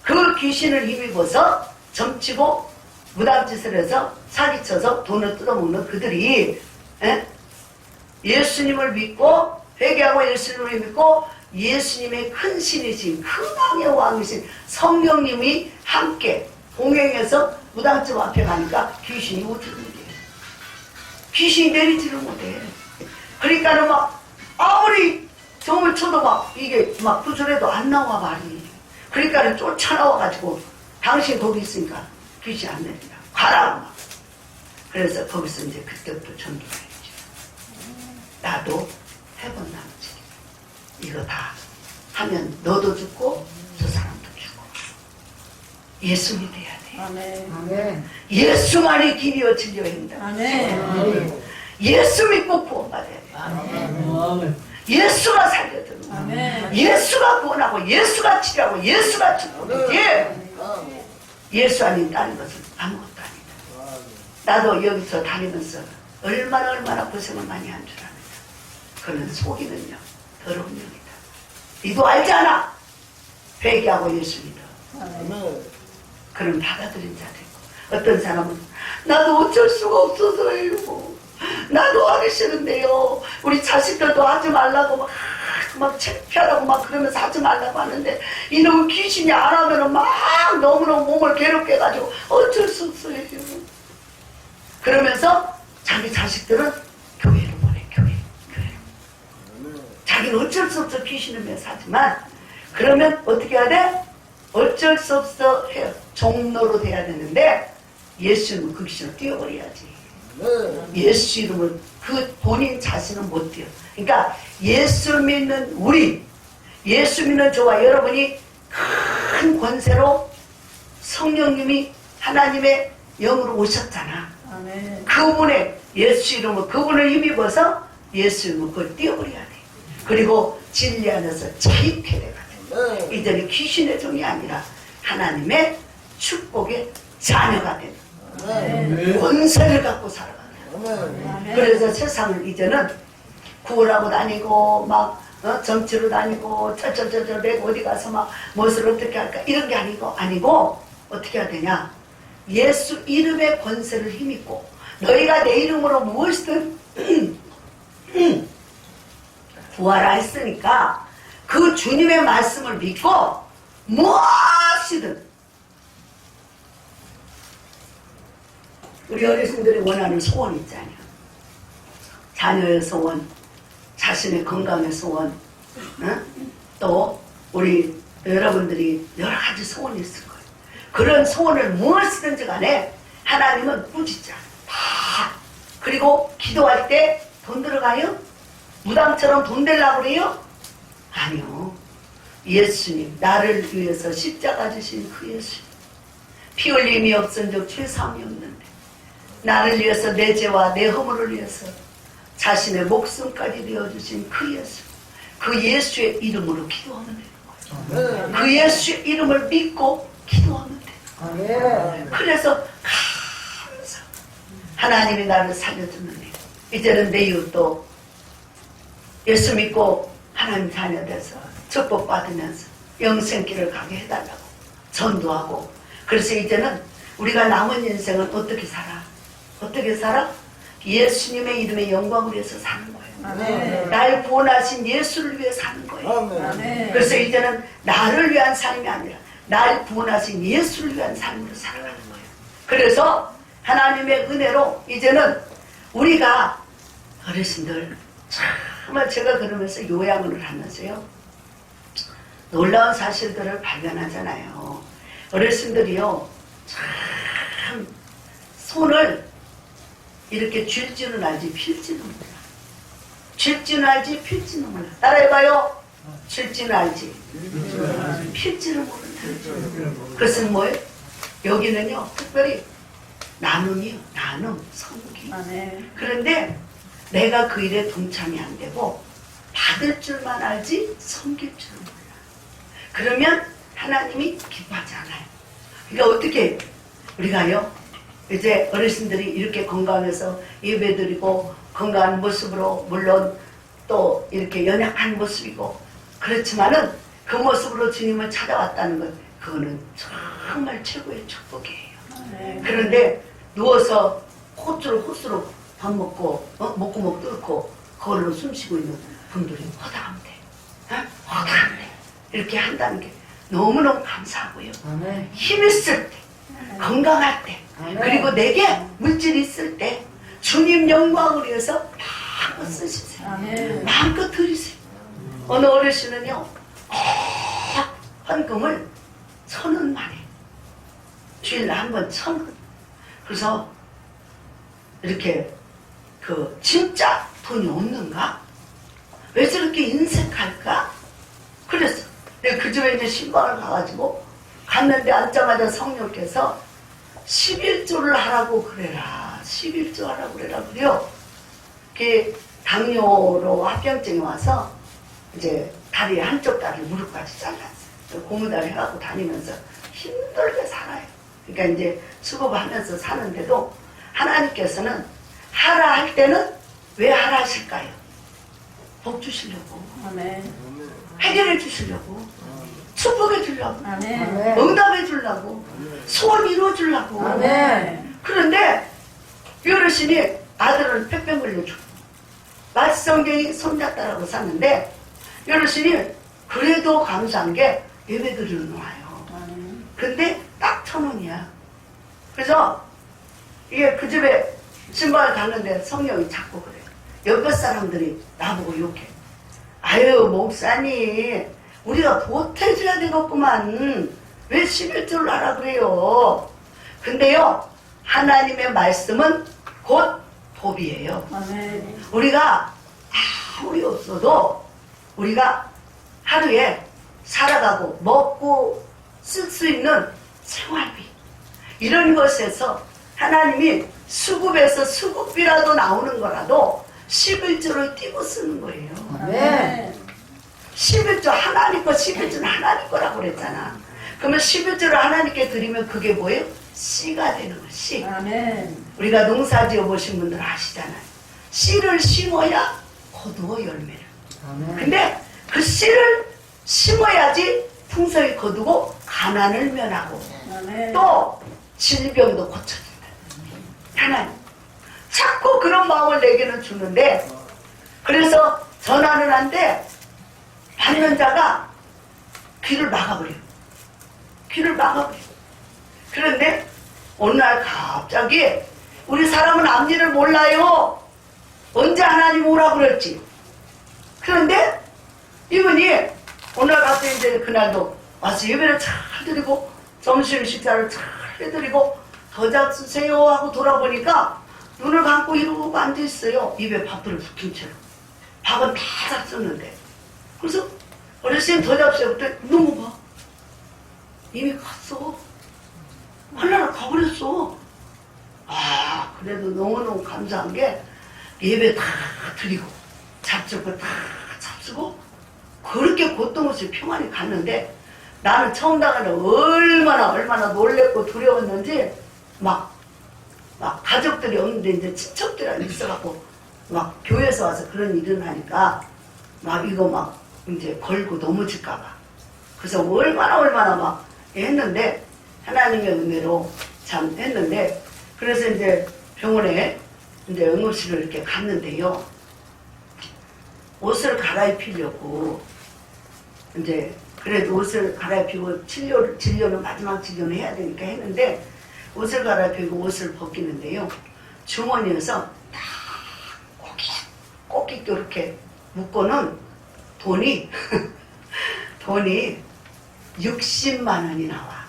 그 귀신을 힘입어서 점치고 무당짓을 해서 사기쳐서 돈을 뜯어먹는 그들이 예수님을 믿고 회개하고 예수님을 믿고 예수님의 큰 신이신 크왕의 왕이신 성령님이 함께 동행해서 무당집 앞에 가니까 귀신이 어떻게 돼? 귀신이 내리지를 못해. 그러니까는 막 아무리 점을 쳐도 막 이게 막 구슬해도 안 나와 말이. 그러니까는 쫓아나와가지고 당신 거기 있으니까 귀신 안 내린다. 가라 막. 그래서 거기서 이제 그때부터 전도를 했죠. 나도 해본 남지. 이거 다 하면 너도 죽고 저 사람도 죽고 예수 믿어야 돼. 아멘. 예수만이 길이요 진리요 행다. 아멘. 예수 믿고 구원받아야 돼. 아멘. 예수가 살려주는 거야. 아멘. 예수가 구원하고 예수가 치료하고 예수가 축복이지. 예수 아닌 다른 것은 아무것도 아니다. 나도 여기서 다니면서 얼마나 고생을 많이 한 줄 압니다. 그는 속이는요 더러운 영이다. 니도 알지 않아? 회개하고 예수 믿어. 그럼 받아들인 자도 있고, 어떤 사람은 나도 어쩔 수가 없어서요. 나도 하기 싫은데요. 우리 자식들도 하지 말라고 막 창피하다고 막 그러면서 하지 말라고 하는데 이놈의 귀신이 안 하면은 막 너무너무 몸을 괴롭게 해가지고 어쩔 수 없어요. 그러면서 자기 자식들은 교회로 보내. 교회로. 자기는 어쩔 수 없어 귀신을 매사하지만 그러면 어떻게 해야 돼? 어쩔 수 없어 해요. 종로로 돼야 되는데 예수님은 그 귀신을 띄워버려야지. 예수 이름은 그 본인 자신은 못 뛰어. 그러니까 예수 믿는 우리, 예수 믿는 저와 여러분이 큰 권세로 성령님이 하나님의 영으로 오셨잖아. 아멘. 그분의 예수 이름을 그분을 힘입어서 예수 이름을 그걸 띄워버려야 돼. 그리고 진리 안에서 자유케 돼가지고 이제는 귀신의 종이 아니라 하나님의 축복의 자녀가 되는 권세를 갖고 살아가는. 그래서 세상을 이제는 구원하고 다니고 막 정치로 다니고 내가 어디 가서 막 무엇을 어떻게 할까 이런 게 아니고 어떻게 해야 되냐? 예수 이름의 권세를 힘입고 너희가 내 이름으로 무엇이든 구하라 했으니까 그 주님의 말씀을 믿고 무엇이든 우리 어르신들이 원하는 소원 있잖아요. 자녀의 소원, 자신의 건강의 소원, 또 우리 여러분들이 여러 가지 소원이 있을 거예요. 그런 소원을 무엇이든지 간에 하나님은 꾸짖자. 다. 그리고 기도할 때 돈 들어가요? 무당처럼 돈 되려고 그래요? 아니요. 예수님, 나를 위해서 십자가 주신 그 예수님. 피 흘림이 없은 적 죄사함이 없는데 나를 위해서 내 죄와 내 허물을 위해서 자신의 목숨까지 내어주신 그 예수. 그 예수의 이름으로 기도하면 되는 거예요. 그 예수의 이름을 믿고 기도하면 되는 거예요. 그래서 감사. 하나님이 나를 살려주는데 이제는 내 이웃도 예수 믿고 하나님 자녀 돼서 축복받으면서 영생길을 가게 해달라고 전도하고. 그래서 이제는 우리가 남은 인생은 어떻게 살아? 어떻게 살아? 예수님의 이름의 영광을 위해서 사는 거예요. 아멘. 날 구원하신 예수를 위해 사는 거예요. 아멘. 그래서 이제는 나를 위한 삶이 아니라 날 구원하신 예수를 위한 삶으로 살아가는 거예요. 그래서 하나님의 은혜로 이제는 우리가 어르신들 정말 제가 그러면서 요양을 하면서요 놀라운 사실들을 발견하잖아요. 어르신들이요 참 손을 이렇게 쥘지는 알지 필지는 몰라. 쥘지는 알지 필지는 몰라. 따라해봐요. 쥘지는 알지 필지는 모른다. 그것은 뭐예요? 여기는요 특별히 나눔이요. 나눔, 섬기. 아멘. 그런데 내가 그 일에 동참이 안 되고 받을 줄만 알지 섬길 줄은 몰라. 그러면 하나님이 기뻐하지 않아요. 그러니까 어떻게 우리가요 이제 어르신들이 이렇게 건강해서 예배드리고 건강한 모습으로 물론 또 이렇게 연약한 모습이고 그렇지만은 그 모습으로 주님을 찾아왔다는 것 그거는 정말 최고의 축복이에요. 네. 그런데 누워서 호스로 밥 먹고 목구멍 뚫고 그걸로 숨쉬고 있는 분들이 허다한데, 허다한데 이렇게 한다는 게 너무너무 감사하고요. 아멘. 힘 있을 때, 건강할 때, 아멘. 그리고 내게 물질이 있을 때 주님 영광을 위해서 마음껏 쓰시세요. 아멘. 마음껏 드리세요. 어느 어르신은요, 헌금을 1,000원 만에 주일에 한 번 1,000원. 그래서 이렇게 진짜 돈이 없는가? 왜 저렇게 인색할까? 그랬어. 내가 그 집에 이제 신방을 가가지고 갔는데 앉자마자 성령께서 11조를 하라고 그래라. 11조 하라고 그래라. 그래요. 그 당뇨로 합병증이 와서 이제 다리 한쪽 다리 무릎까지 잘랐어요. 고무다리 해갖고 다니면서 힘들게 살아요. 그러니까 이제 수급하면서 사는데도 하나님께서는 하라 할 때는 왜 하라 하실까요? 복 주시려고, 아멘. 해결해 주시려고, 축복해 주려고, 아멘. 아멘. 응답해 주려고, 소원 이루어 주려고. 아멘. 그런데 이 어르신이 아들은 폐병 걸려주고 말성경이 손잡다라고 샀는데 이 어르신이 그래도 감사한 게 예배드리러 와요. 아멘. 근데 딱 1,000원이야. 그래서 이게 그 집에 신방을 갔는데 성령이 자꾸 그래요. 옆에 사람들이 나보고 욕해. 아유 목사님 우리가 보태줘야 되겠구만. 왜 11조를 하라 그래요. 근데요 하나님의 말씀은 곧 법이에요. 아멘. 우리가 아무리 없어도 우리가 하루에 살아가고 먹고 쓸 수 있는 생활비 이런 것에서 하나님이 수급에서 수급비라도 나오는 거라도 11조를 띄고 쓰는 거예요. 아멘. 11조 하나님 거 11조는 하나님 거라고 그랬잖아. 그러면 11조를 하나님께 드리면 그게 뭐예요? 씨가 되는 거예요. 씨. 아멘. 우리가 농사 지어 보신 분들 아시잖아요. 씨를 심어야 거두어 열매를. 아멘. 근데 그 씨를 심어야지 풍성히 거두고 가난을 면하고 아멘. 또 질병도 고쳐진다. 하나님 자꾸 그런 마음을 내게는 주는데 그래서 전화는 한데 받는 자가 귀를 막아버려요. 귀를 막아버려요. 그런데 어느 날 갑자기 우리 사람은 앞일을 몰라요. 언제 하나님 오라고 그랬지. 그런데 이분이 오늘 가서 이제 그날도 와서 예배를 잘 드리고 점심 식사를 잘 해드리고 더 잡수세요 하고 돌아보니까 눈을 감고 이러고 앉아있어요. 입에 밥을 붙인 채로. 밥은 다 잡수는데. 그래서 어르신 더 잡수요. 그때 너무 봐. 이미 갔어. 하나를 가버렸어. 아 그래도 너무너무 감사한 게 예배 다 드리고 잡수고 다 잡수고 그렇게 고통 없이 평안히 갔는데 나는 처음 나가는 얼마나 놀랬고 두려웠는지 막 가족들이 없는데 이제 친척들이 있어갖고 막 교회에서 와서 그런 일을 하니까 막 이거 막 이제 걸고 넘어질까봐 그래서 얼마나 막 했는데 하나님의 은혜로 참 했는데 그래서 이제 병원에 이제 응급실을 이렇게 갔는데요. 옷을 갈아입히려고 이제 그래도 옷을 갈아입히고 진료는 마지막 진료는 해야 되니까 했는데 옷을 갈아입히고 옷을 벗기는데요. 주머니에서 딱 꼭꼭 이렇게 묶고는 돈이 60만 원이 나와.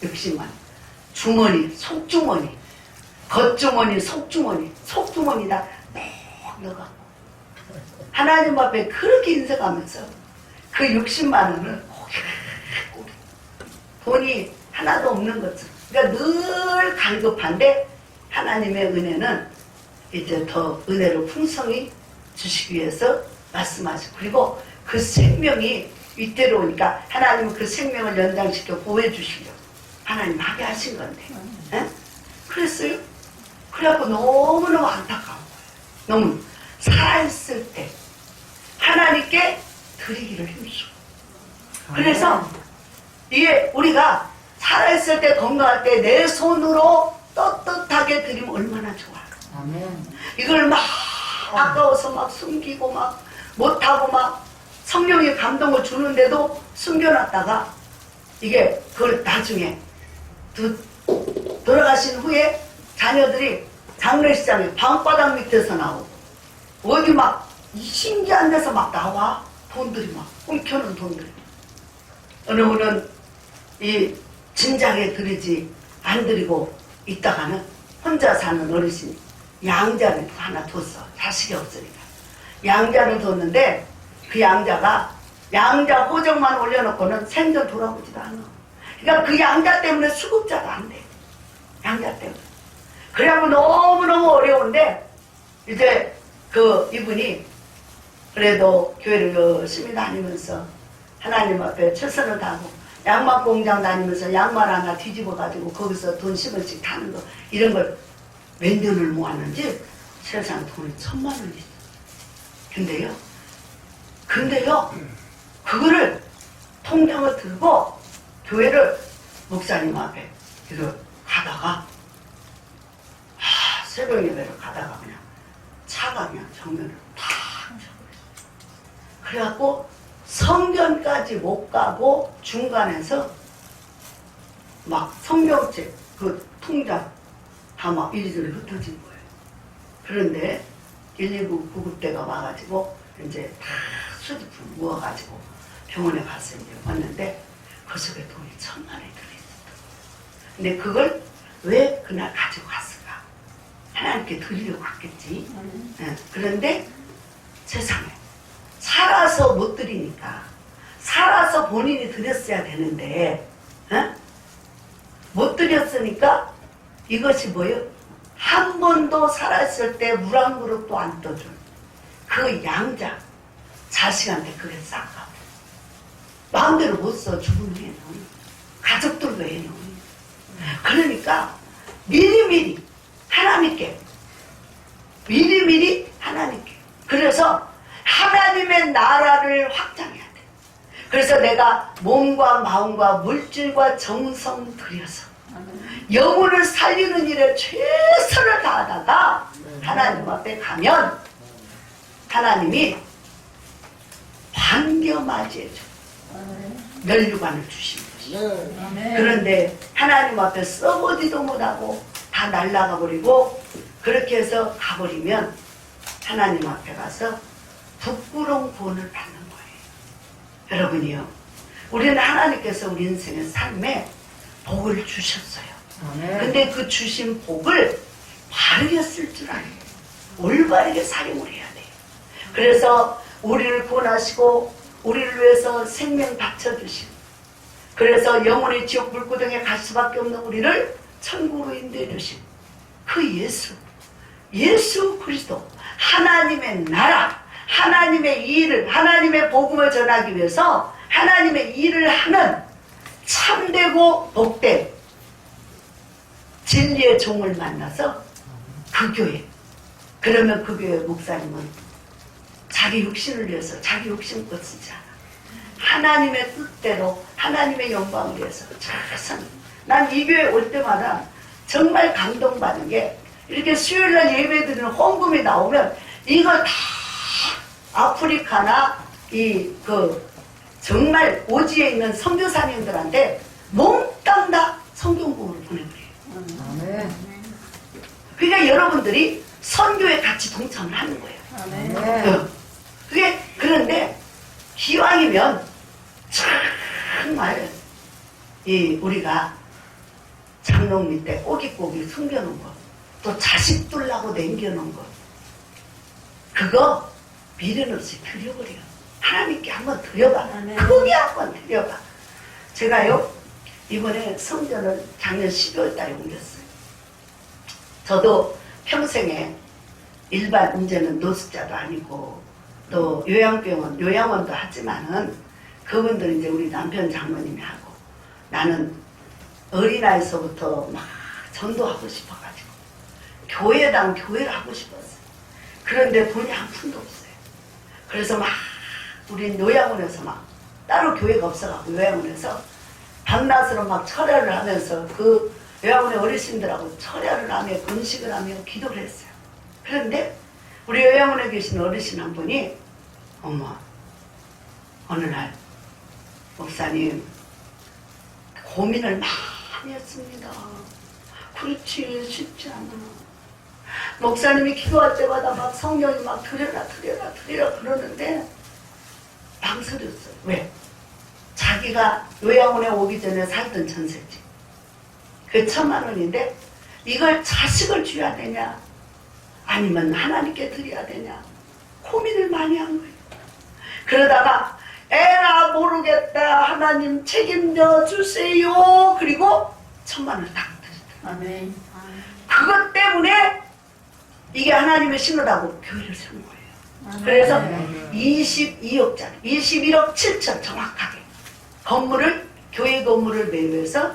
60만 원. 주머니, 속주머니, 겉주머니, 속주머니다 딱 넣어갖고 하나님 앞에 그렇게 인색하면서 그 60만 원을 고개 돈이 하나도 없는 것처럼 그러니까 늘 갈급한데 하나님의 은혜는 이제 더 은혜로 풍성히 주시기 위해서 말씀하시고 그리고 그 생명이 이때로 오니까 하나님은 그 생명을 연장시켜 보호해 주시려고 하나님 하게 하신 건데 에? 그랬어요? 그래갖고 너무너무 안타까운 거예요. 너무 살아있을 때 하나님께 드리기를 힘쓰고 그래서 이게 우리가 살아있을 때 건강할 때 내 손으로 떳떳하게 드리면 얼마나 좋아요. 아멘. 이걸 막 아까워서 막 숨기고 막 못하고 막 성령의 감동을 주는데도 숨겨놨다가 이게 그걸 나중에 돌아가신 후에 자녀들이 장례식장에 방바닥 밑에서 나오고 어디 막 신기한 데서 막 나와 돈들이 막 훔쳐놓은 돈들이 어느 분은 이 진작에 드리지 안 드리고 있다가는 혼자 사는 어르신이 양자를 하나 뒀어. 자식이 없으니까 양자를 뒀는데 그 양자가 양자 호적만 올려놓고는 생전 돌아보지도 않아. 그러니까 그 양자 때문에 수급자가 안 돼. 양자 때문에. 그래갖고 너무너무 어려운데 이제 그 이분이 그래도 교회를 열심히 다니면서 하나님 앞에 최선을 다하고 양말 공장 다니면서 양말 하나 뒤집어가지고 거기서 돈 10원씩 타는 거 이런 걸 몇 년을 모았는지 세상 돈이 1000만 원이 있어. 근데요 그거를 통장을 들고 교회를 목사님 앞에 이렇게 가다가 새벽 예배를 가다가 그냥 차가 그냥 정면을 탁 쳐버렸어요. 그래갖고 성전까지 못 가고 중간에서 막 성경책 그 통장 다 막 이리저리 흩어진 거예요. 그런데 119 구급대가 와가지고 이제 다 수집품 모아가지고 병원에 가서 이제 왔는데 그 속에 돈이 1000만 원이 들어있었다. 근데 그걸 왜 그날 가지고 갔을까? 하나님께 드리려고 갔겠지. 그런데 세상에 살아서 못 드리니까 살아서 본인이 드렸어야 되는데 못 드렸으니까 이것이 뭐예요? 한 번도 살았을 때 물 한 그릇도 안 떠준 그 양자 자식한테 그게 싹가 마음대로 못 써. 죽은 후에는 가족들 외에는. 그러니까 미리미리 하나님께 그래서 하나님의 나라를 확장해야 돼. 그래서 내가 몸과 마음과 물질과 정성 들여서 영혼을 살리는 일에 최선을 다하다가 하나님 앞에 가면 하나님이 반겨 맞이해줘. 면류관을 주시는 것이죠. 그런데 하나님 앞에 써보지도 못하고 다 날아가 버리고 그렇게 해서 가버리면 하나님 앞에 가서 부끄러운 본을 받는 거예요. 여러분이요, 우리는 하나님께서 우리 인생의 삶에 복을 주셨어요. 근데 그 주신 복을 바르게 쓸 줄 알아요. 올바르게 사용을 해야 돼요. 그래서 우리를 구원하시고 우리를 위해서 생명 바쳐주시고 그래서 영혼의 지옥 불구덩이에 갈 수밖에 없는 우리를 천국으로 인도해 주신 그 예수 그리스도 하나님의 나라 하나님의 일을 하나님의 복음을 전하기 위해서 하나님의 일을 하는 참되고 복된 진리의 종을 만나서 그 교회 그러면 그 교회 목사님은 자기 육신을 위해서 자기 욕심껏 쓰지 않아. 하나님의 뜻대로 하나님의 영광을 위해서 최선. 난 이 교회 올 때마다 정말 감동받는 게 이렇게 수요일날 예배드리는 헌금이 나오면 이걸 다 아프리카나 정말 오지에 있는 선교사님들한테 몽땅 다 성경공을 보내버려요. 그러니까 여러분들이 선교에 같이 동참을 하는 거예요. 그런데 기왕이면 정말 우리가 장롱 밑에 꼬깃꼬깃 숨겨놓은 거, 또 자식 둘라고 남겨놓은 거, 그거 미련 없이 드려버려요. 하나님께 한번 드려봐. 크게 한번 드려봐. 제가요 이번에 성전을 작년 12월 달에 옮겼어요. 저도 평생에 일반 이제는 노숙자도 아니고 또 요양원도 하지만은 그분들은 이제 우리 남편 장모님이 하고 나는 어린아이서부터 막 전도하고 싶어가지고 교회당 교회를 하고 싶었어요. 그런데 돈이 한 푼도 없어요. 그래서 막 우린 요양원에서 막 따로 교회가 없어가지고 요양원에서 밤낮으로 막 철야를 하면서 그 요양원의 어르신들하고 철야를 하며 금식을 하며 기도를 했어요. 그런데 우리 요양원에 계신 어르신 한 분이 어느 날 목사님 고민을 많이 했습니다. 그렇지 쉽지 않아. 목사님이 기도할 때마다 막 성령이 막 드려라 그러는데 망설였어요. 왜? 자기가 요양원에 오기 전에 살던 전세지. 그 1,000,000원인데 이걸 자식을 줘야 되냐 아니면 하나님께 드려야 되냐 고민을 많이 한 거예요. 그러다가 에라 모르겠다 하나님 책임져 주세요. 그리고 1,000,000원 딱 드렸다. 아멘. 그것 때문에 이게 하나님의 신호라고 교회를 세운 거예요. 그래서 22억짜리 21억 7천 정확하게 교회 건물을 매입해서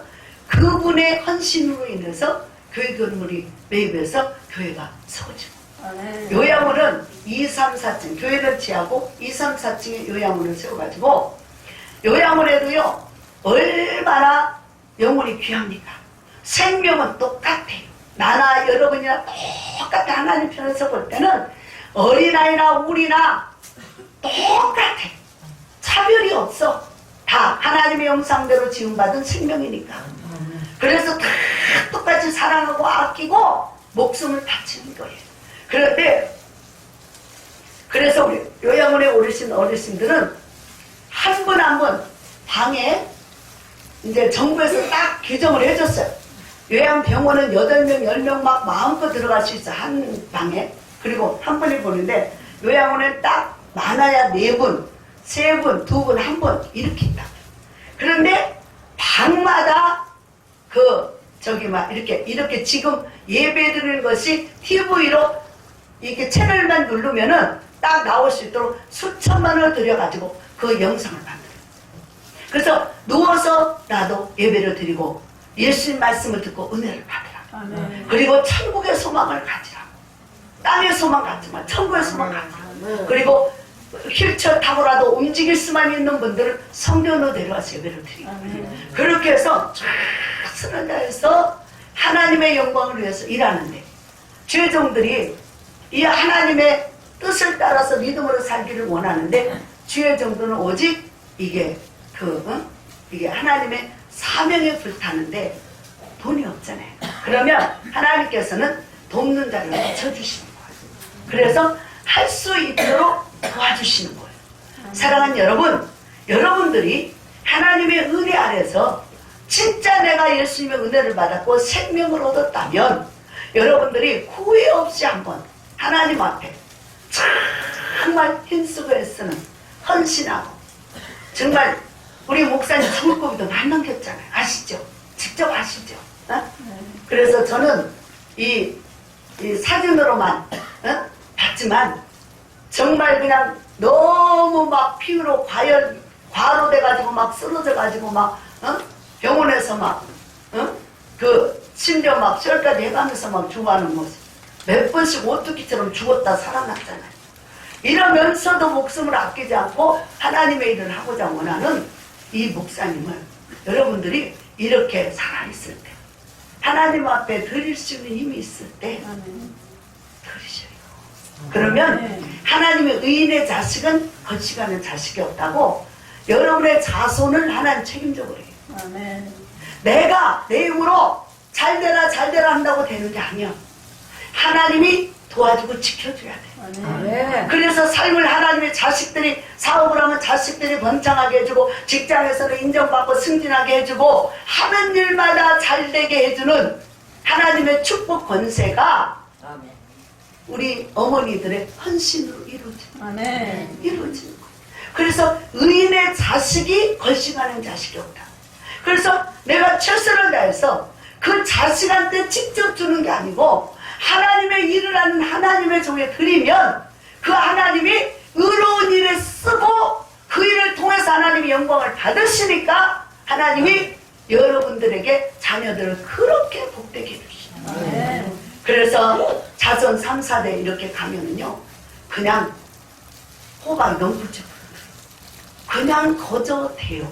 그분의 헌신으로 인해서 교회 건물이 매입해서 교회가 세워지고 요양원은 2, 3, 4층 교회를 지하고 2, 3, 4층에 요양원을 세워가지고 요양원에도요 얼마나 영혼이 귀합니까? 생명은 똑같아요. 나나 여러분이나 똑같아. 하나님 편에서 볼 때는 어린아이나 우리나 똑같아. 차별이 없어. 다 하나님의 형상대로 지음받은 생명이니까. 그래서 다 똑같이 사랑하고 아끼고 목숨을 바치는 거예요. 그런데 그래서 우리 요양원에 오르신 어르신들은 한 분 한 분 방에 이제 정부에서 딱 규정을 해줬어요. 요양병원은 8명, 10명 막 마음껏 들어갈 수 있어. 한 방에. 그리고 한 분이 보는데 요양원은 딱 많아야 4분, 3분, 2분, 1분 이렇게 있다. 그런데 방마다 이렇게 지금 예배 드리는 것이 TV로 이렇게 채널만 누르면은 딱 나올 수 있도록 수천만 원을 들여가지고 그 영상을 만들어요. 그래서 누워서라도 예배를 드리고 예수님 말씀을 듣고 은혜를 받으라. 아멘. 그리고 천국의 소망을 가지라. 땅의 소망 갖지만 천국의 소망 가지라. 그리고 휠체어 타고라도 움직일 수만 있는 분들은 성전으로 내려와서 예배를 드리고 그렇게 해서 쓰는 자에서 하나님의 영광을 위해서 일하는데 죄종들이 이 하나님의 뜻을 따라서 믿음으로 살기를 원하는데 주의 정도는 오직 이게 하나님의 사명에 불타는데 돈이 없잖아요. 그러면 하나님께서는 돕는 자를 붙여주시는 거예요. 그래서 할 수 있도록 도와주시는 거예요. 사랑하는 여러분, 여러분들이 하나님의 은혜 아래서 진짜 내가 예수님의 은혜를 받았고 생명을 얻었다면 여러분들이 후회 없이 한번 하나님 앞에 정말 힘쓰고 애쓰는 헌신하고 정말 우리 목사님 죽을고기도 안 남겼잖아요. 아시죠? 직접 아시죠? 그래서 저는 이 사진으로만 봤지만 정말 그냥 너무 막 피부로 과로돼가지고 막 쓰러져가지고 막 병원에서 막 심지어 막 썰까지 해가면서 막 죽어가는 모습 몇 번씩 오뚜기처럼 죽었다 살아났잖아요. 이러면서도 목숨을 아끼지 않고 하나님의 일을 하고자 원하는 이 목사님을 여러분들이 이렇게 살아있을 때 하나님 앞에 드릴 수 있는 힘이 있을 때 드리셔요. 그러면 하나님의 의인의 자식은 거치가는 자식이 없다고 여러분의 자손을 하나님 책임져 버려요. 내가 내 힘으로 잘되라 한다고 되는 게 아니야. 하나님이 도와주고 지켜줘야 돼. 그래서 삶을 하나님의 자식들이 사업을 하면 자식들이 번창하게 해주고 직장에서는 인정받고 승진하게 해주고 하는 일마다 잘되게 해주는 하나님의 축복 권세가 우리 어머니들의 헌신으로 이루어지는 거예요. 그래서 의인의 자식이 걸싱하는 자식이 없다. 그래서 내가 최선을 다해서 그 자식한테 직접 주는 게 아니고 하나님의 일을 하는 하나님의 종에 드리면 그 하나님이 의로운 일에 쓰고 그 일을 통해서 하나님이 영광을 받으시니까 하나님이 여러분들에게 자녀들을 그렇게 복되게 해주시죠. 그래서 자손 3, 4대 이렇게 가면은요 그냥 호박이 넘불지 그냥 거저 돼요.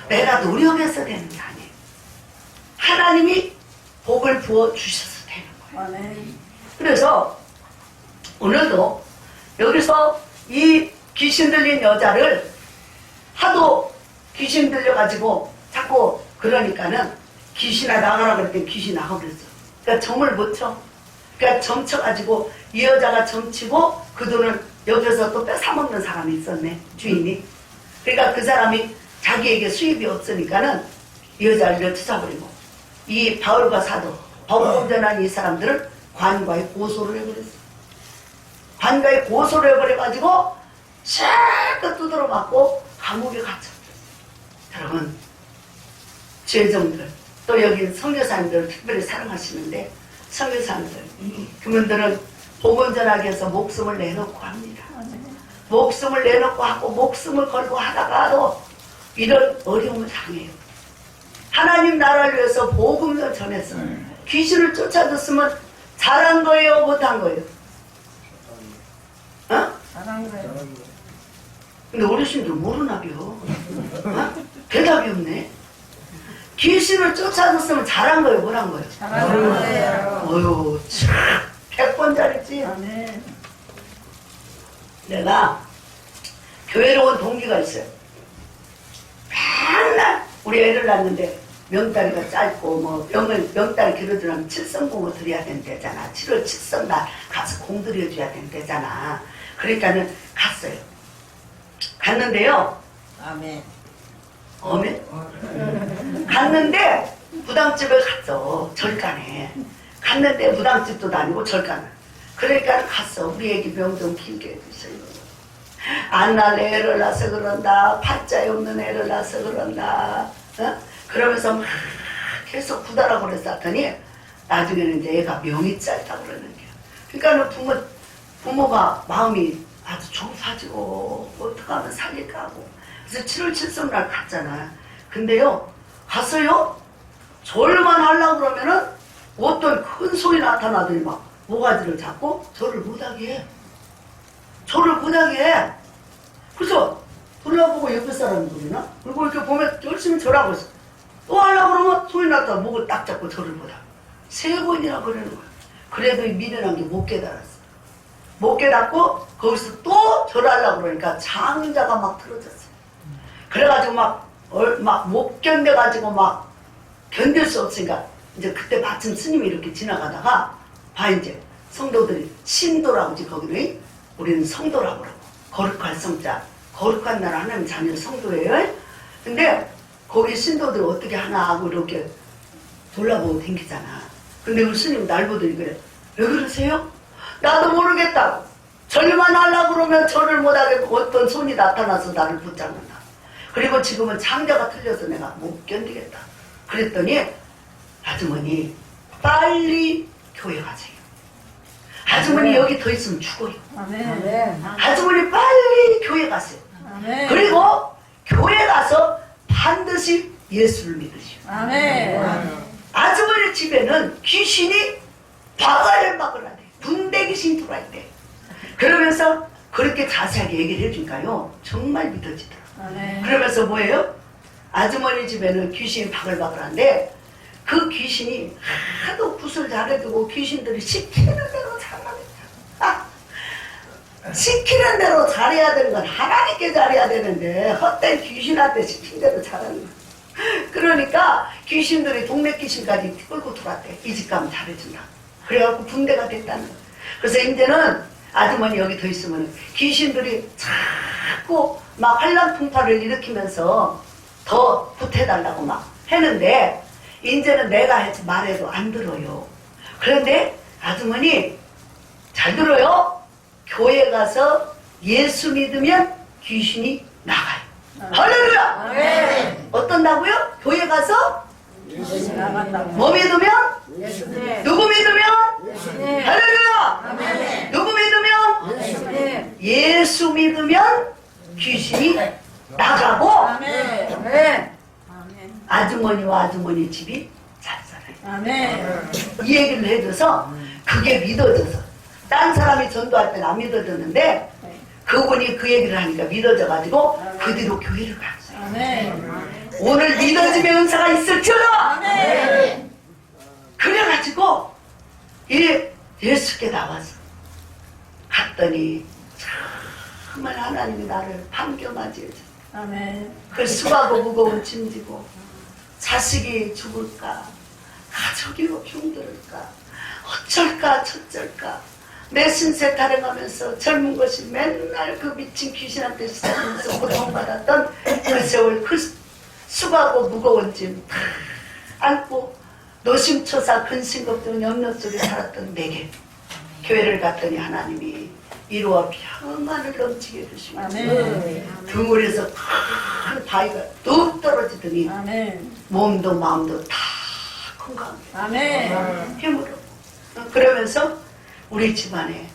내가 노력해서 되는 게 아니에요. 하나님이 복을 부어 주셔서 되는 거예요. 그래서 오늘도 여기서 이 귀신 들린 여자를 하도 귀신 들려가지고 자꾸 그러니까는 귀신아 나가라 그랬더니 귀신 나가 그랬어. 그러니까 점을 못 쳐. 그러니까 점 쳐가지고 이 여자가 점 치고 그 돈을 여기서 또 뺏어먹는 사람이 있었네, 주인이. 그러니까 그 사람이 자기에게 수입이 없으니까는 이 여자를 찾아버리고 이 바울과 사도, 법운전한 이 사람들을 관과에 고소를 해버렸어. 관과에 고소를 해버려가지고 실컷 두드러 맞고 감옥에 갇혔어. 여러분, 죄종들, 또 여기 성교사님들을 특별히 사랑하시는데 성교사님들, 그분들은 복음 전하기 위해서 목숨을 내놓고 합니다. 목숨을 내놓고 하고 목숨을 걸고 하다가도 이런 어려움을 당해요. 하나님 나라를 위해서 복음을 전해서 귀신을 쫓아줬으면 잘한 거예요, 못한 거예요? 어? 잘한 거예요. 근데 어르신들 모르나벼. 어? 대답이 없네. 귀신을 쫓아줬으면 잘한 거예요, 못한 거예요? 잘한 거예요. 어휴, 참 100번짜리지. 아멘. 내가 교회로 온 동기가 있어요. 맨날 우리 애를 낳는데 명다리가 짧고 뭐 명다리 길어지려면 칠성공을 드려야 된대잖아. 7월 칠성날 가서 공 드려줘야 된대잖아. 그러니까는 갔어요. 갔는데요. 아멘. 어메? 갔는데 무당집을 갔어. 절간에. 갔는데 무당집도 다니고 절간을. 그러니까 갔어. 우리 애기 명 좀 길게 해주세요. 안 날 애를 낳아서 그런다. 팔자에 없는 애를 낳아서 그런다. 어? 그러면서 막 계속 구달하고 그랬었더니 나중에는 이제 애가 명이 짧다 그러는 거야. 그러니까 부모가 마음이 아주 좁아지고 어떡하면 살릴까 하고. 그래서 7월 칠성날 갔잖아. 근데요, 갔어요? 절만 하려고 그러면은 어떤 큰 소리 나타나더니 막 모가지를 잡고 절을 못하게 해. 절을 못하게 해. 그래서 돌아보고 옆에 사람이 그러나? 그리고 이렇게 보면 열심히 절하고 있어. 또 하려고 그러면 소리 났다 목을 딱 잡고 절을 못하고. 3번이나 그러는 거야. 그래도 이 미련한 게 못 깨달았어. 못 깨닫고 거기서 또 절하려고 그러니까 장자가 막 틀어졌어. 그래가지고 막 못 견뎌가지고 막 견딜 수 없으니까 이제 그때 마침 스님이 이렇게 지나가다가 봐 이제 성도들이 신도라고 지 거기는 우리는 성도라고 그러고 거룩할 성자 거룩한 나라 하나님 자녀 성도예요. 근데 거기 신도들이 어떻게 하나 하고 이렇게 돌아보고 댕기잖아. 근데 우리 스님 날 보더니 그래. 왜 그러세요? 나도 모르겠다고. 절만 하려고 그러면 절을 못하겠고 어떤 손이 나타나서 나를 붙잡는다. 그리고 지금은 장자가 틀려서 내가 못 견디겠다. 그랬더니 아주머니 빨리 교회 가세요. 아주머니 여기 더 있으면 죽어요. 아멘. 아주머니 빨리 교회 가세요. 아멘. 그리고 교회 가서 반드시 예수를 믿으시오. 아멘. 아주머니 집에는 귀신이 바글바글하대. 군대 귀신 들어와있대. 그러면서 그렇게 자세하게 얘기를 해주니까요. 정말 믿어지더라고요. 아멘. 그러면서 뭐예요? 아주머니 집에는 귀신이 바글바글한데 그 귀신이 하도 굿을 잘해주고 귀신들이 시키는 대로 잘하겠다. 시키는 대로 잘해야 되는 건 하나님께 잘해야 되는데 헛된 귀신한테 시킨 대로 잘하는 거야. 그러니까 귀신들이 동네 귀신까지 끌고 들어왔대. 이 집 가면 잘해준다. 그래갖고 분대가 됐다는 거야. 그래서 이제는 아주머니 여기 더 있으면 귀신들이 자꾸 막 환란풍파를 일으키면서 더 붙여달라고 막 했는데 이제는 내가 말해도 안 들어요. 그런데 아주머니 잘 들어요. 교회 가서 예수 믿으면 귀신이 나가요. 할렐루야! 아멘. 어떤다고요? 교회 가서 예수 나간다고. 뭐 믿으면? 예수님. 누구 믿으면? 예수님. 할렐루야! 아멘. 누구 믿으면? 예수님. 예수 믿으면 귀신이 나가고 아멘. 아멘. 아멘. 아주머니와 아주머니 집이 잘 살아요. 아멘. 이 얘기를 해줘서 그게 믿어져서 딴 사람이 전도할 때는 안 믿어졌는데 그분이 그 얘기를 하니까 믿어져가지고 그 뒤로 교회를 갔어요. 아멘. 오늘 믿어짐의 은사가 있을지어다. 아멘. 그래가지고 이 예수께 나와서 갔더니 참 정말 하나님이 나를 반겨 맞이해줘. 아멘. 그 수고하고 무거운 짐지고 자식이 죽을까 가족이 병들을까 어쩔까 저쩔까 내 신세 타령하면서 젊은 것이 맨날 그 미친 귀신한테 시달리면서 고통받았던 그 세월 그 수고하고 무거운 짐 다 안고 노심초사 근심걱정 염려 속에 살았던 내게 교회를 갔더니 하나님이 이루어 평안을 넘치게 해주시면서 아멘. 등골에서 큰 바위가 뚝 떨어지더니 아멘. 몸도 마음도 다 건강해 아멘. 힘으로 그러면서 우리 집안에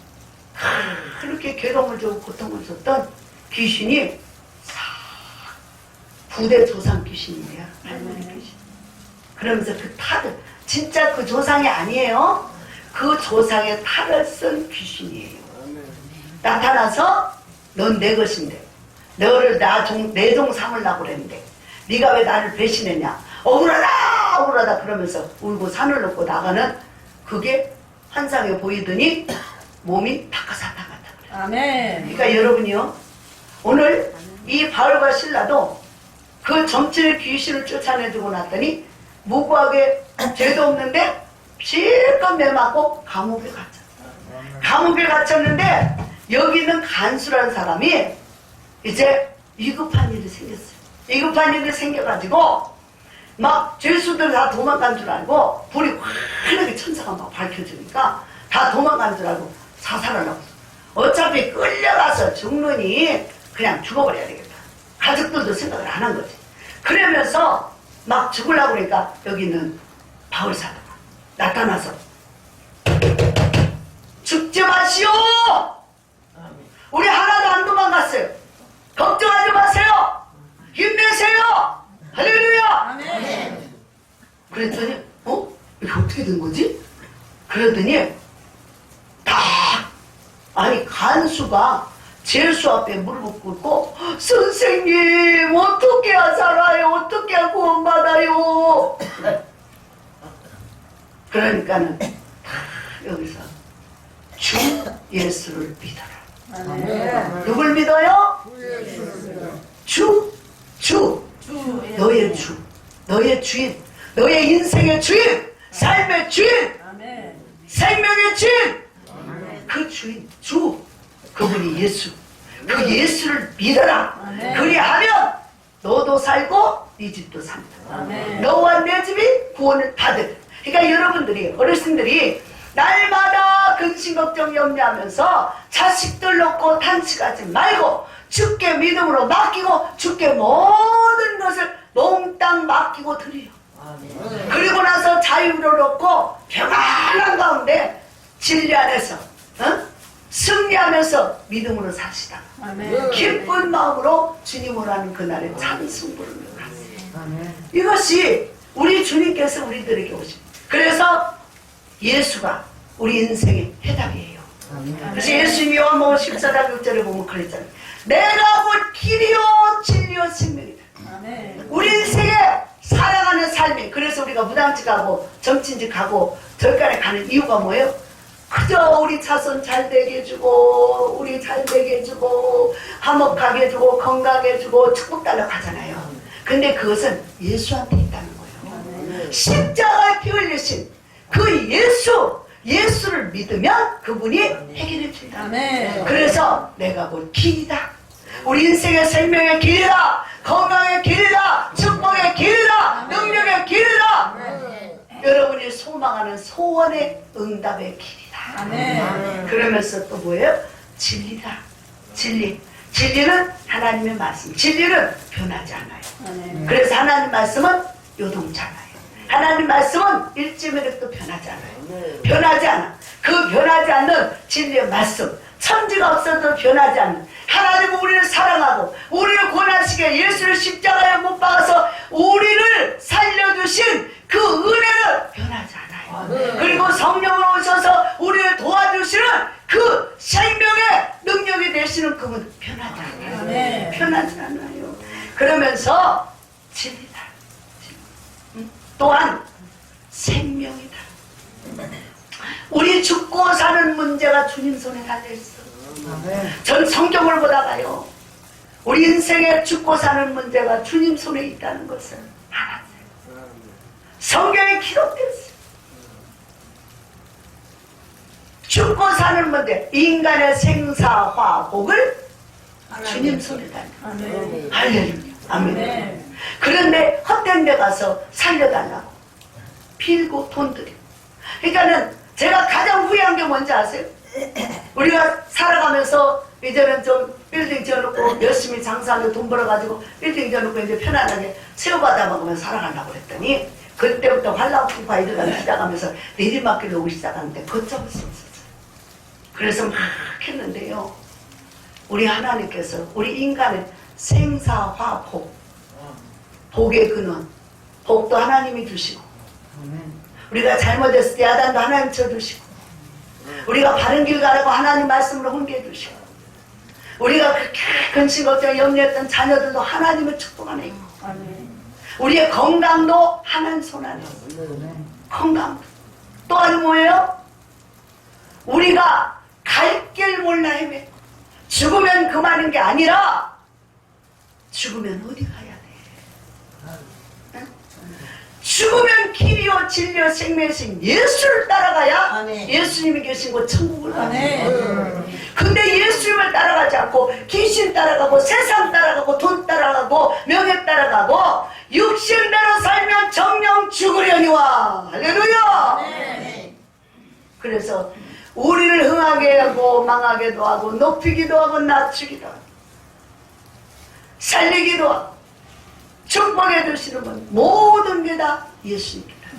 그렇게 괴로움을 주고 고통을 줬던 귀신이 싹 부대 조상 귀신이에요. 할머니 귀신. 그러면서 그 탈을 진짜 그 조상이 아니에요. 그 조상의 탈을 쓴 귀신이에요. 나타나서 넌 내 것인데 너를 내 종 삼으려고 그랬는데 네가 왜 나를 배신했냐 억울하다 억울하다 그러면서 울고 산을 넘고 나가는 그게 환상에 보이더니 몸이 닭가사탕 같다 그래요. 아멘. 그러니까 여러분이요 오늘 이 바울과 신라도 그 점칠 귀신을 쫓아내주고 났더니 무고하게 죄도 없는데 실컷 매맞고 감옥에 갇혔어요. 감옥에 갇혔는데 여기 있는 간수라는 사람이 이제 위급한 일이 생겼어요. 위급한 일이 생겨가지고 막 죄수들 다 도망간 줄 알고 불이 환하게 천사가 막 밝혀주니까 다 도망간 줄 알고 사살하려고 어차피 끌려가서 죽느니 그냥 죽어버려야 되겠다. 가족들도 생각을 안 한 거지. 그러면서 막 죽으려고 그러니까 여기 있는 바울 사도가 나타나서 죽지 마시오! 우리 하나도 안 도망갔어요. 걱정하지 마세요. 힘내세요. 할렐루야. 아멘. 그랬더니 이게 어떻게 된 거지? 그랬더니 아니 간수가 제수 앞에 무릎을 꿇고 선생님 어떻게 살아요? 어떻게 구원받아요? 그러니까는 여기서 주 예수를 믿어라. 아멘. 누굴 믿어요? 주 너의 주 너의 주인 너의 인생의 주인 삶의 주인 아멘. 생명의 주인 그 주인 주 그분이 예수 그 예수를 믿어라. 아멘. 그리하면 너도 살고 네 집도 산다. 아멘. 너와 내 집이 구원을 받을. 그러니까 여러분들이 어르신들이 날마다 근심 걱정 염려하면서 자식들 놓고 탄식하지 말고 주께 믿음으로 맡기고 주께 모든 것을 몽땅 맡기고 드려요. 그리고 나서 자유를 얻고 평안한 가운데 진리 안에서 승리하면서 믿음으로 사시다. 아멘. 기쁜 마음으로 주님을 하는 그날의 참 승부를 가세요. 이것이 우리 주님께서 우리들에게 오십니다. 그래서 예수가 우리 인생의 해답이에요. 그래서 예수님이 요한복음 14장 6절에 보면 그랬잖아요. 내가 곧 길이요 진리요 생명이다. 아멘. 우리 인생에 살아가는 삶이 그래서 우리가 무당집 가고 정치인집 가고 절간에 가는 이유가 뭐예요? 그저 우리 자손 잘 되게 해주고 우리 잘 되게 해주고 화목하게 해주고 건강하게 해주고 축복 달라고 하잖아요. 근데 그것은 예수한테 있다는 거예요. 십자가에 피 흘리신 그 예수를 믿으면 그분이 해결해 준다. 아멘. 그래서 내가 볼 길이다. 우리 인생의 생명의 길이다. 건강의 길이다. 축복의 길이다. 능력의 길이다. 여러분이 소망하는 소원의 응답의 길이다. 아멘. 그러면서 또 뭐예요? 진리다. 진리. 진리는 하나님의 말씀. 진리는 변하지 않아요. 아멘. 그래서 하나님 말씀은 요동잖아요. 하나님 말씀은 일지매력도 변하지 않아요. 변하지 않아. 그 변하지 않는 진리의 말씀. 천지가 없어도 변하지 않는 하나님은 우리를 사랑하고 우리를 구원하시기에 예수를 십자가에 못 박아서 우리를 살려주신 그 은혜는 변하지 않아요. 그리고 성령으로 오셔서 우리를 도와주시는 그 생명의 능력이 되시는 그분 변하지 않아요. 네. 변하지 않아요. 그러면서 진리다. 또한 생명이다. 우리 죽고 사는 문제가 주님 손에 달려있어. 전 성경을 보다가요, 우리 인생에 죽고 사는 문제가 주님 손에 있다는 것을 알았어요. 성경에 기록됐어요. 죽고 사는 문제, 인간의 생사화복을 주님 손에다. 할렐루야. 아멘. 그런데 헛된 데 가서 살려달라고 빌고 돈 들여. 그러니까는 제가 가장 후회한 게 뭔지 아세요? 우리가 살아가면서 이제는 좀 빌딩 지어놓고 열심히 장사하고 돈 벌어가지고 빌딩 지어놓고 이제 편안하게 새우받아 먹으면서 살아가려고 했더니 그때부터 활랑풍파 일어나기 시작하면서 내리막길 오기 시작하는데 걷잡을 수 없었어요. 그래서 막 했는데요, 우리 하나님께서 우리 인간의 생사화복, 복의 근원, 복도 하나님이 주시고, 우리가 잘못했을 때 야단도 하나님 쳐주시고, 우리가 바른 길 가라고 하나님 말씀으로 훈계해 주시고, 우리가 그렇게 근심 걱정 염려했던 자녀들도 하나님의 축복 안에 있고, 우리의 건강도 하나님 손 안에 있고, 건강도 또한 뭐예요? 우리가 갈 길 몰라 헤매. 죽으면 그만인 게 아니라 죽으면 어디 가야 돼? 죽으면 길이요 진리요 생명이신 예수를 따라가야 예수님이 계신 곳 천국을 가요. 근데 예수님을 따라가지 않고 귀신 따라가고 세상 따라가고 돈 따라가고 명예 따라가고 육신대로 살면 정령 죽으려니와. 할렐루야. 그래서 우리를 흥하게 하고 망하게도 하고 높이기도 하고 낮추기도 하고 살리기도 하고 축복해 주시는 분 모든 게 다 예수님이다.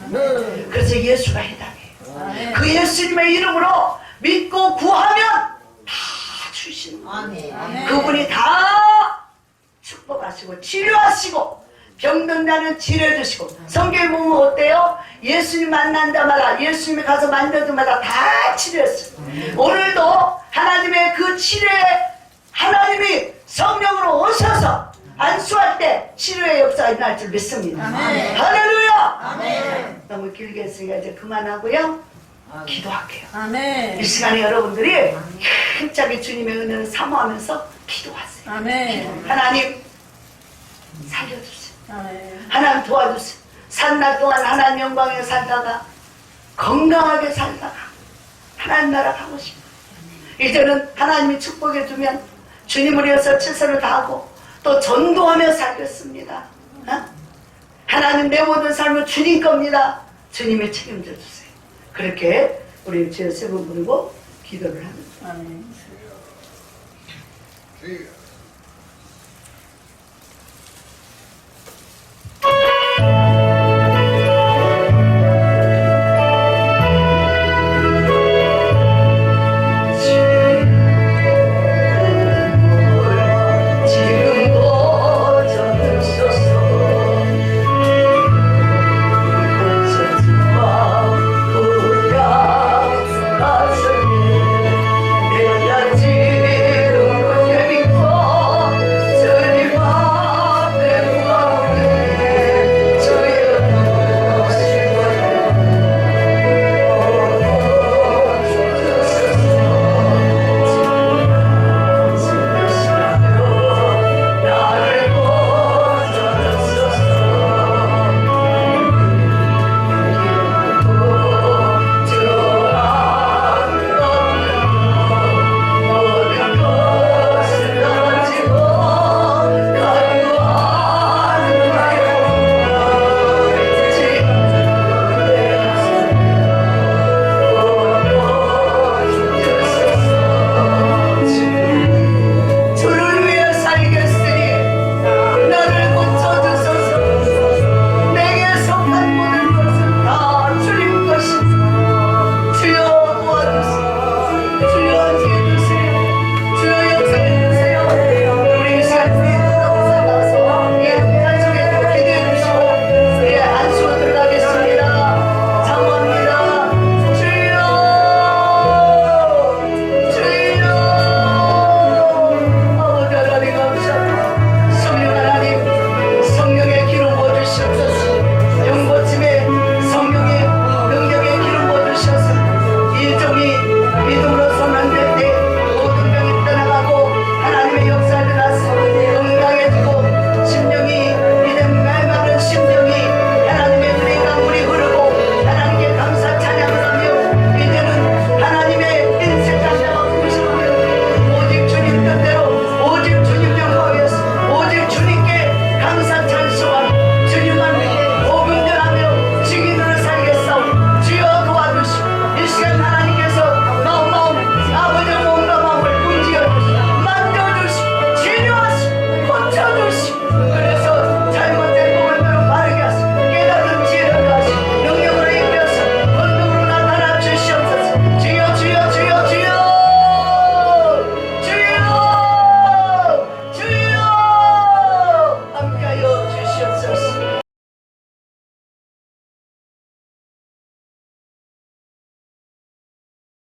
그래서 예수가 해당해요. 그 예수님의 이름으로 믿고 구하면 다 주시는 거예요. 그분이 다 축복하시고 치료하시고 병든 자는 치료해 주시고, 성경에 보면 어때요? 예수님 만난 자마다, 예수님이 가서 만든 자마다 다 치료했어요. 오늘도 하나님의 그 치료에 하나님이 성령으로 오셔서 안수할 때 치료의 역사가 일어날 줄 믿습니다. 할렐루야. 너무 길게 했으니까 이제 그만하고요, 기도할게요. 이 시간에 여러분들이 힘차게 주님의 은혜를 사모하면서 기도하세요. 하나님 살려주세요. 하나님 도와주세요. 산 날 동안 하나님 영광에 살다가 건강하게 살다가 하나님 나라 가고 싶어요. 이제는 하나님이 축복해 주면 주님을 위해서 최선을 다하고 또 전도하며 살겠습니다. 하나님 내 모든 삶은 주님 겁니다. 주님이 책임져 주세요. 그렇게 우리 주여 세 번 부르고 기도를 합니다. 주여.